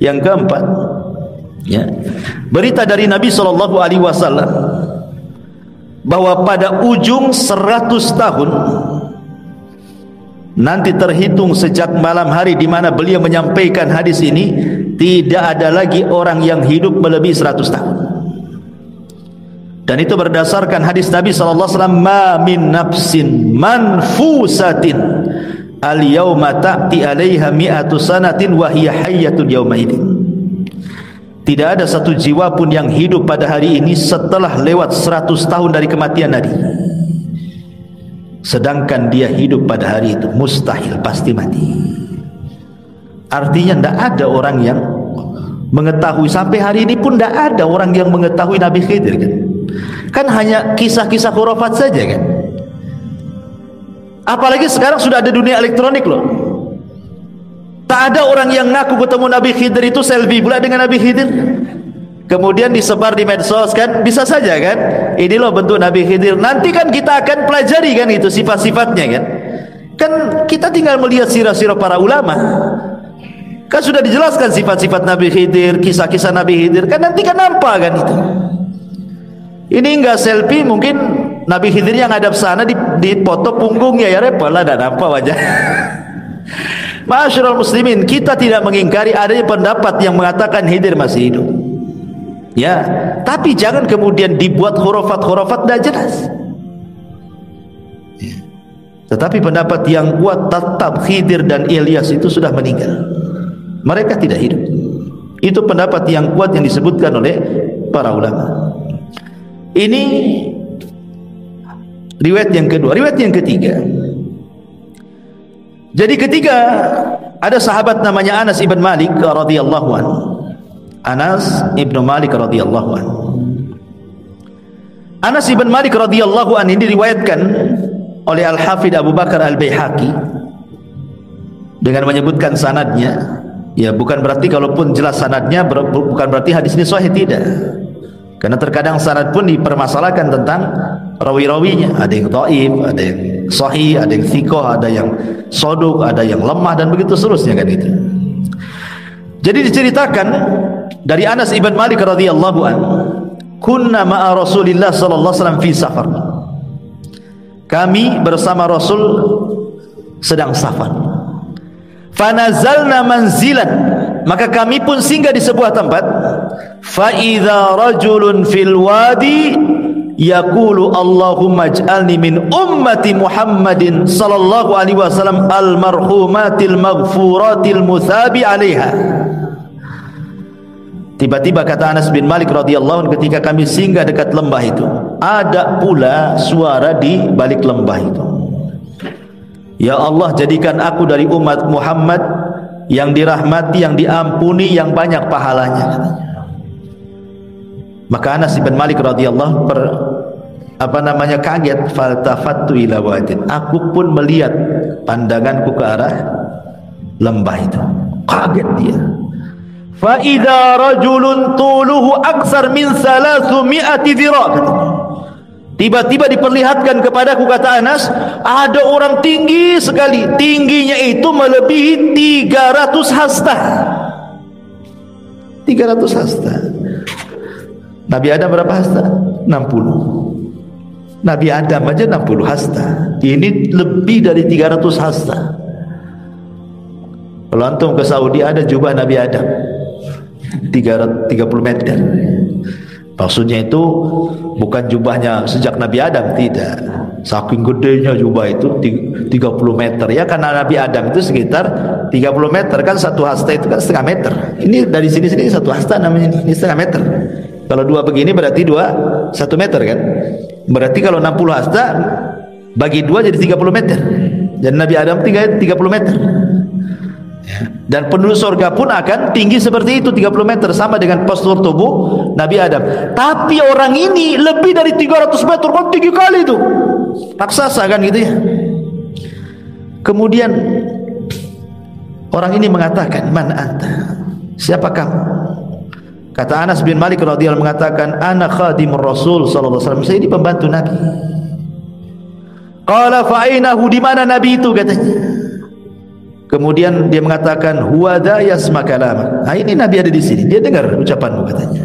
Speaker 2: Yang keempat, ya, berita dari Nabi SAW bahwa pada ujung 100 tahun nanti terhitung sejak malam hari di mana beliau menyampaikan hadis ini, tidak ada lagi orang yang hidup melebihi 100 tahun. Dan itu berdasarkan hadis Nabi SAW, ma min nafsin manfusatin al-yawma ta'ti alaiha mi'atu sanatin wa hiya hayyatun yawma idin. Tidak ada satu jiwa pun yang hidup pada hari ini setelah lewat 100 tahun dari kematian Nabi, sedangkan dia hidup pada hari itu. Mustahil, pasti mati. Artinya tidak ada orang yang mengetahui, sampai hari ini pun tidak ada orang yang mengetahui Nabi Khidir, kan hanya kisah-kisah khurafat saja kan. Apalagi sekarang sudah ada dunia elektronik loh. Tak ada orang yang ngaku ketemu Nabi Khidir itu selfie pula dengan Nabi Khidir, kemudian disebar di medsos kan, bisa saja kan. Ini loh bentuk Nabi Khidir. Nanti kan kita akan pelajari kan itu sifat-sifatnya kan. Kan kita tinggal melihat sirah-sirah para ulama, kan sudah dijelaskan sifat-sifat Nabi Khidir, kisah-kisah Nabi Khidir, kan nanti kan nampak kan itu. Ini enggak selfie, mungkin Nabi Khidir yang hadap sana dipoto punggungnya, ya repot lah, tidak nampak wajah. Ma'asyiral muslimin, kita tidak mengingkari adanya pendapat yang mengatakan Khidir masih hidup, ya, tapi jangan kemudian dibuat khurafat-khurafat tidak jelas. Tetapi pendapat yang kuat tetap Khidir dan Ilyas itu sudah meninggal, mereka tidak hidup. Itu pendapat yang kuat yang disebutkan oleh para ulama. Ini riwayat yang kedua. Riwayat yang ketiga, jadi ketika ada sahabat namanya Anas ibn Malik radhiyallahu anhu. Anas ibn Malik radhiyallahu anhu. Anas ibn Malik radhiyallahu anhu ini diriwayatkan oleh Al-Hafidh Abu Bakar Al-Baihaqi dengan menyebutkan sanadnya. Ya, bukan berarti kalaupun jelas sanadnya bukan berarti hadis ini sahih, tidak. Karena terkadang sanad pun dipermasalahkan tentang rawi-rawinya. Ada yang dhaif, ada yang sahih, ada yang thiqah, ada yang soduk, ada yang lemah, dan begitu seterusnya kan itu. Jadi diceritakan dari Anas ibn Malik radhiyallahu anhu, kunna ma'a Rasulillah sallallahu alaihi wasallam fi safar. Kami bersama Rasul sedang safar. Fanazalna manzilan, maka kami pun singgah di sebuah tempat. Fa idza rajulun fil wadi yaqulu Allahumma ij'alni min ummati Muhammadin sallallahu alaihi wasallam al marhumatil maghfuratil muthabi 'alaiha. Tiba-tiba kata Anas bin Malik radhiyallahu anhu, ketika kami singgah dekat lembah itu, ada pula suara di balik lembah itu, ya Allah, jadikan aku dari umat Muhammad yang dirahmati, yang diampuni, yang banyak pahalanya, katanya. Maka Anas bin Malik radhiyallahu kaget. Faltafattu ila wadin, aku pun melihat pandanganku ke arah lembah itu. Kaget dia. Fa idza rajulun tuluhu aksar min 300 dhira'. Tiba-tiba diperlihatkan kepadaku, kata Anas, ada orang tinggi sekali. Tingginya itu melebihi 300 hasta. 300 hasta. Nabi Adam berapa hasta? 60. Nabi Adam aja 60 hasta. Ini lebih dari 300 hasta. Kalau antum ke Saudi, ada jubah Nabi Adam 30 meter. Maksudnya itu bukan jubahnya sejak Nabi Adam, tidak. Saking gedenya jubah itu 30 meter. Ya karena Nabi Adam itu sekitar 30 meter, kan satu hasta itu kan setengah meter. Ini dari sini satu hasta namanya, ini setengah meter. Kalau dua begini berarti 1 meter kan. Berarti kalau 60 hasta bagi 2 jadi 30 meter. Dan Nabi Adam 30 meter. Dan penduduk surga pun akan tinggi seperti itu, 30 meter, sama dengan postur tubuh Nabi Adam. Tapi orang ini lebih dari 300 meter, kan tinggi kali itu, raksasa kan gitu ya. Kemudian orang ini mengatakan, "Man anta?" Siapa kamu? Kata Anas bin Malik radhiyallahu mengatakan, "Ana khadimur Rasul sallallahu alaihi wasallam." Saya ini pembantu Nabi. Qala fa ainahu, di mana Nabi itu katanya. Kemudian dia mengatakan, "Huwa dha yasma kalama." Nah, ini Nabi ada di sini, dia dengar ucapanmu katanya.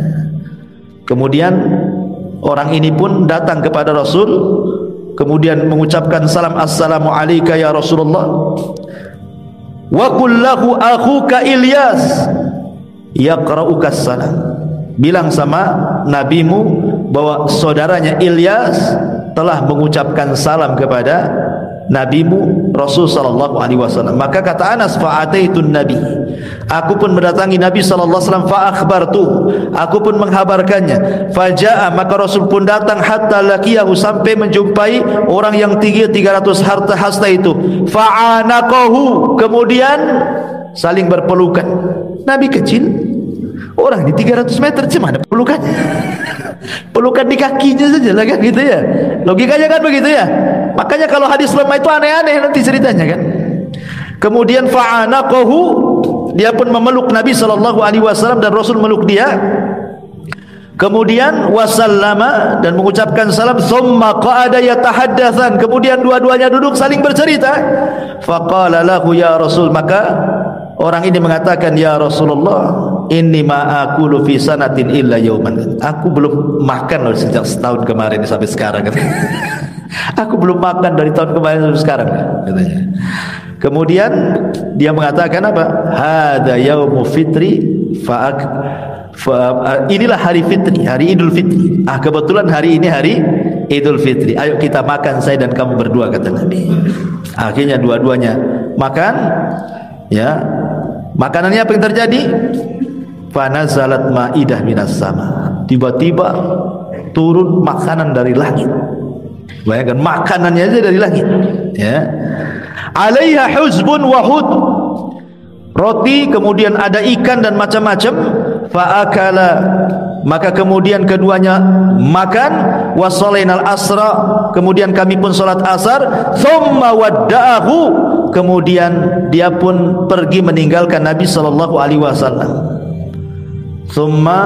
Speaker 2: Kemudian orang ini pun datang kepada Rasul, kemudian mengucapkan salam, "Assalamu alayka ya Rasulullah. Wa qul lahu akhuka Ilyas yaqra'uka salam." Bilang sama nabimu bahwa saudaranya Ilyas telah mengucapkan salam kepada nabimu Rasul sallallahu alaihi wasallam. Maka kata Anas, fa'ataitun nabi, aku pun mendatangi Nabi sallallahu alaihi wasallam, fa akhbartu, aku pun menghabarkannya. Faja'a, maka Rasul pun datang, hatta laqiyahu, sampai menjumpai orang yang tinggi 300 hasta itu. Fa'anaqahu, kemudian saling berpelukan. Nabi kecil, orang di 300 meter, cuma ada pelukan. Pelukan di kakinya saja lah kan gitu ya. Logikanya kan begitu ya. Makanya kalau hadis lemah itu aneh-aneh nanti ceritanya kan. Kemudian fa'anaqahu, dia pun memeluk Nabi sallallahu alaihi wasallam dan Rasul meluk dia. Kemudian wasallama, dan mengucapkan salam. Thumma qa'ada yatahaddatsan, kemudian dua-duanya duduk saling bercerita. Faqala lahu ya Rasul, maka orang ini mengatakan, "Ya Rasulullah, inni ma akulu fi sanatin illa yauman." Aku belum makan loh sejak setahun kemarin sampai sekarang. Aku belum makan dari tahun kemarin sampai sekarang, katanya. Kemudian dia mengatakan apa? Hada yaumu fitri inilah hari fitri, hari Idul Fitri. Kebetulan hari ini hari Idul Fitri. Ayo kita makan, saya dan kamu berdua, kata Nabi. Akhirnya dua-duanya makan. Ya, makanannya apa yang terjadi? Fanazalat ma'idah minas sama. Tiba-tiba turun makanan dari langit. Bayangkan, makanannya aja dari langit. Ya. Alaiha huzbun wa hud. Roti, kemudian ada ikan dan macam-macam. Fa'akala, maka kemudian keduanya makan. Wasolainal asra, kemudian kami pun salat asar. Thumma wadda'ahu, kemudian dia pun pergi meninggalkan Nabi sallallahu alaihi wasallam. Thumma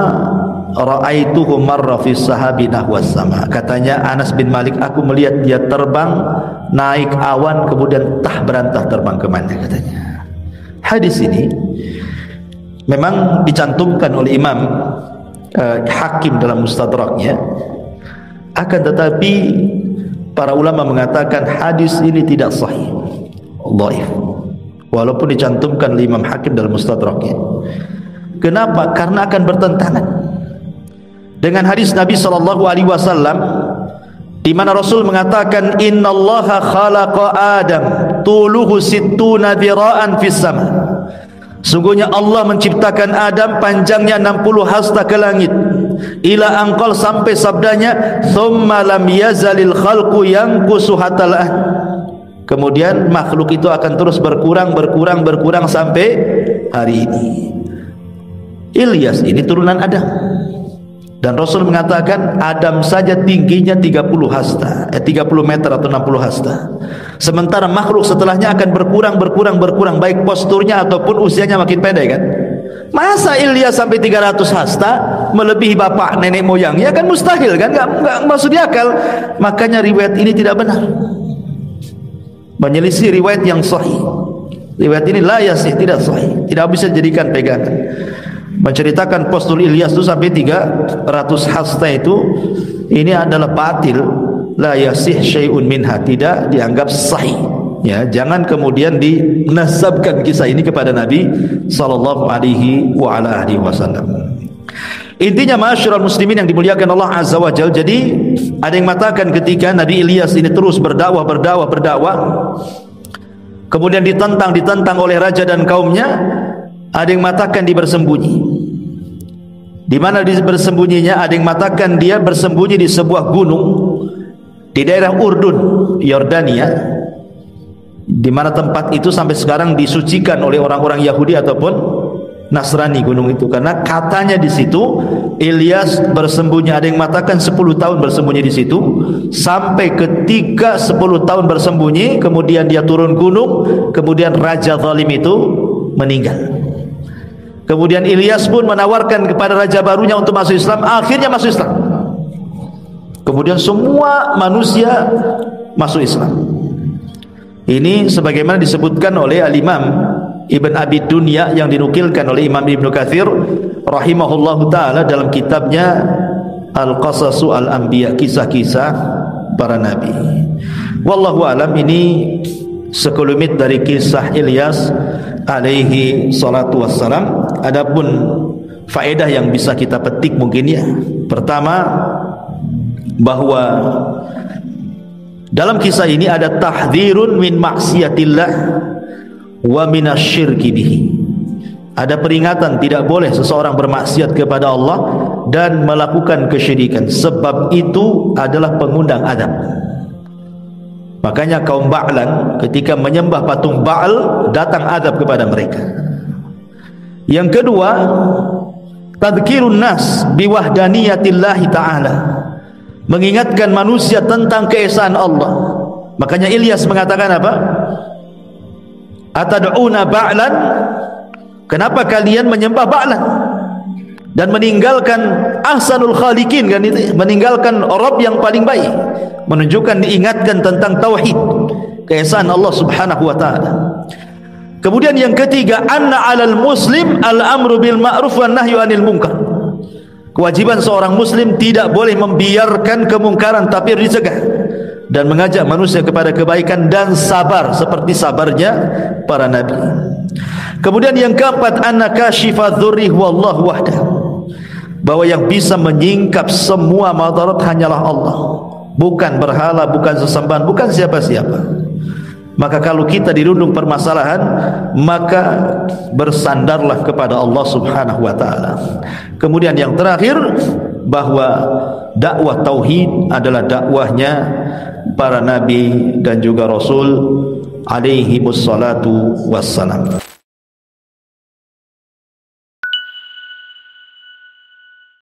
Speaker 2: ra'aituhu marra fi sahabi nahwas sama. Katanya Anas bin Malik, aku melihat dia terbang naik awan, kemudian berantah terbang kemana, katanya. Hadis ini memang dicantumkan oleh Imam Hakim dalam Mustadraknya, akan tetapi para ulama mengatakan hadis ini tidak sahih, dhaif, walaupun dicantumkan oleh Imam Hakim dalam Mustadraknya. Kenapa? Karena akan bertentangan dengan hadis Nabi sallallahu alaihi wasallam di mana Rasul mengatakan, innallaha khalaqa Adam tuluhu sittuna dira'an fis sama. Sungguhnya Allah menciptakan Adam, panjangnya 60 hasta ke langit. Ila angqal, sampai sabdanya, thumma lam yazalil khalqu yanqusu hatal an. Kemudian makhluk itu akan terus berkurang sampai hari ini. Ilyas ini turunan Adam. Dan Rasul mengatakan Adam saja tingginya 30 hasta, 30 meter atau 60 hasta. Sementara makhluk setelahnya akan berkurang, baik posturnya ataupun usianya makin pendek kan. Masa Ilyas sampai 300 hasta melebihi bapak nenek moyangnya, kan mustahil kan, enggak masuk di akal. Makanya riwayat ini tidak benar, menyelisih riwayat yang sahih. Riwayat ini la yasih, tidak sahih, tidak bisa dijadikan pegangan. Menceritakan postur Ilyas itu sampai 300 hasta itu, ini adalah batil, la yasih syai'un minha, tidak dianggap sahih. Ya, jangan kemudian dinasabkan kisah ini kepada Nabi sallallahu alaihi wa ala alihi wasallam. Intinya ma'asyiral muslimin yang dimuliakan Allah Azza wa Jalla, jadi ada yang mengatakan ketika Nabi Ilyas ini terus berdakwah, kemudian ditentang oleh raja dan kaumnya, ada yang mengatakan dia bersembunyi. Di mana dia bersembunyinya? Ada yang mengatakan dia bersembunyi di sebuah gunung di daerah Urdun, Yordania, di mana tempat itu sampai sekarang disucikan oleh orang-orang Yahudi ataupun Nasrani, gunung itu, karena katanya di situ Ilyas bersembunyi. Ada yang mengatakan 10 tahun bersembunyi di situ, sampai ketika 10 tahun bersembunyi, kemudian dia turun gunung, kemudian raja zalim itu meninggal. Kemudian Ilyas pun menawarkan kepada raja barunya untuk masuk Islam, akhirnya masuk Islam. Kemudian semua manusia masuk Islam. Ini sebagaimana disebutkan oleh Al-Imam Ibn Abi Dunya yang dinukilkan oleh Imam Ibn Katsir rahimahullahu ta'ala dalam kitabnya Al-Qasasu Al-Anbiya, kisah-kisah para nabi. Wallahu alam, ini sekelumit dari kisah Ilyas alaihi salatu wassalam. Adapun faedah yang bisa kita petik mungkin ya, pertama, bahwa dalam kisah ini ada tahdzirun min maksiatillah wa minasyirki bihi. Ada peringatan tidak boleh seseorang bermaksiat kepada Allah dan melakukan kesyirikan, sebab itu adalah pengundang adab. Makanya kaum Ba'lan ketika menyembah patung Ba'al, datang adab kepada mereka. Yang kedua, tadhkirun nas biwahdaniyatillah ta'ala, mengingatkan manusia tentang keesaan Allah. Makanya Ilyas mengatakan apa? Atad'una Ba'lan, kenapa kalian menyembah Ba'lan dan meninggalkan ahsanul khaliqin, kan itu, meninggalkan Rabb yang paling baik. Menunjukkan, diingatkan tentang tauhid, keesaan Allah Subhanahu wa taala. Kemudian yang ketiga, anna 'alal muslim al-amru bil ma'ruf wan nahyu 'anil munkar. Kewajiban seorang muslim tidak boleh membiarkan kemungkaran, tapi dicegah dan mengajak manusia kepada kebaikan dan sabar seperti sabarnya para nabi. Kemudian yang keempat, anna kashifadz dzurri wallahu wahdah, bahwa yang bisa menyingkap semua madarat hanyalah Allah, bukan berhala, bukan sesembahan, bukan siapa-siapa. Maka kalau kita dirundung permasalahan, maka bersandarlah kepada Allah Subhanahu wa taala. Kemudian yang terakhir, bahwa dakwah tauhid adalah dakwahnya para nabi dan juga rasul alaihi wassalatu wassalam.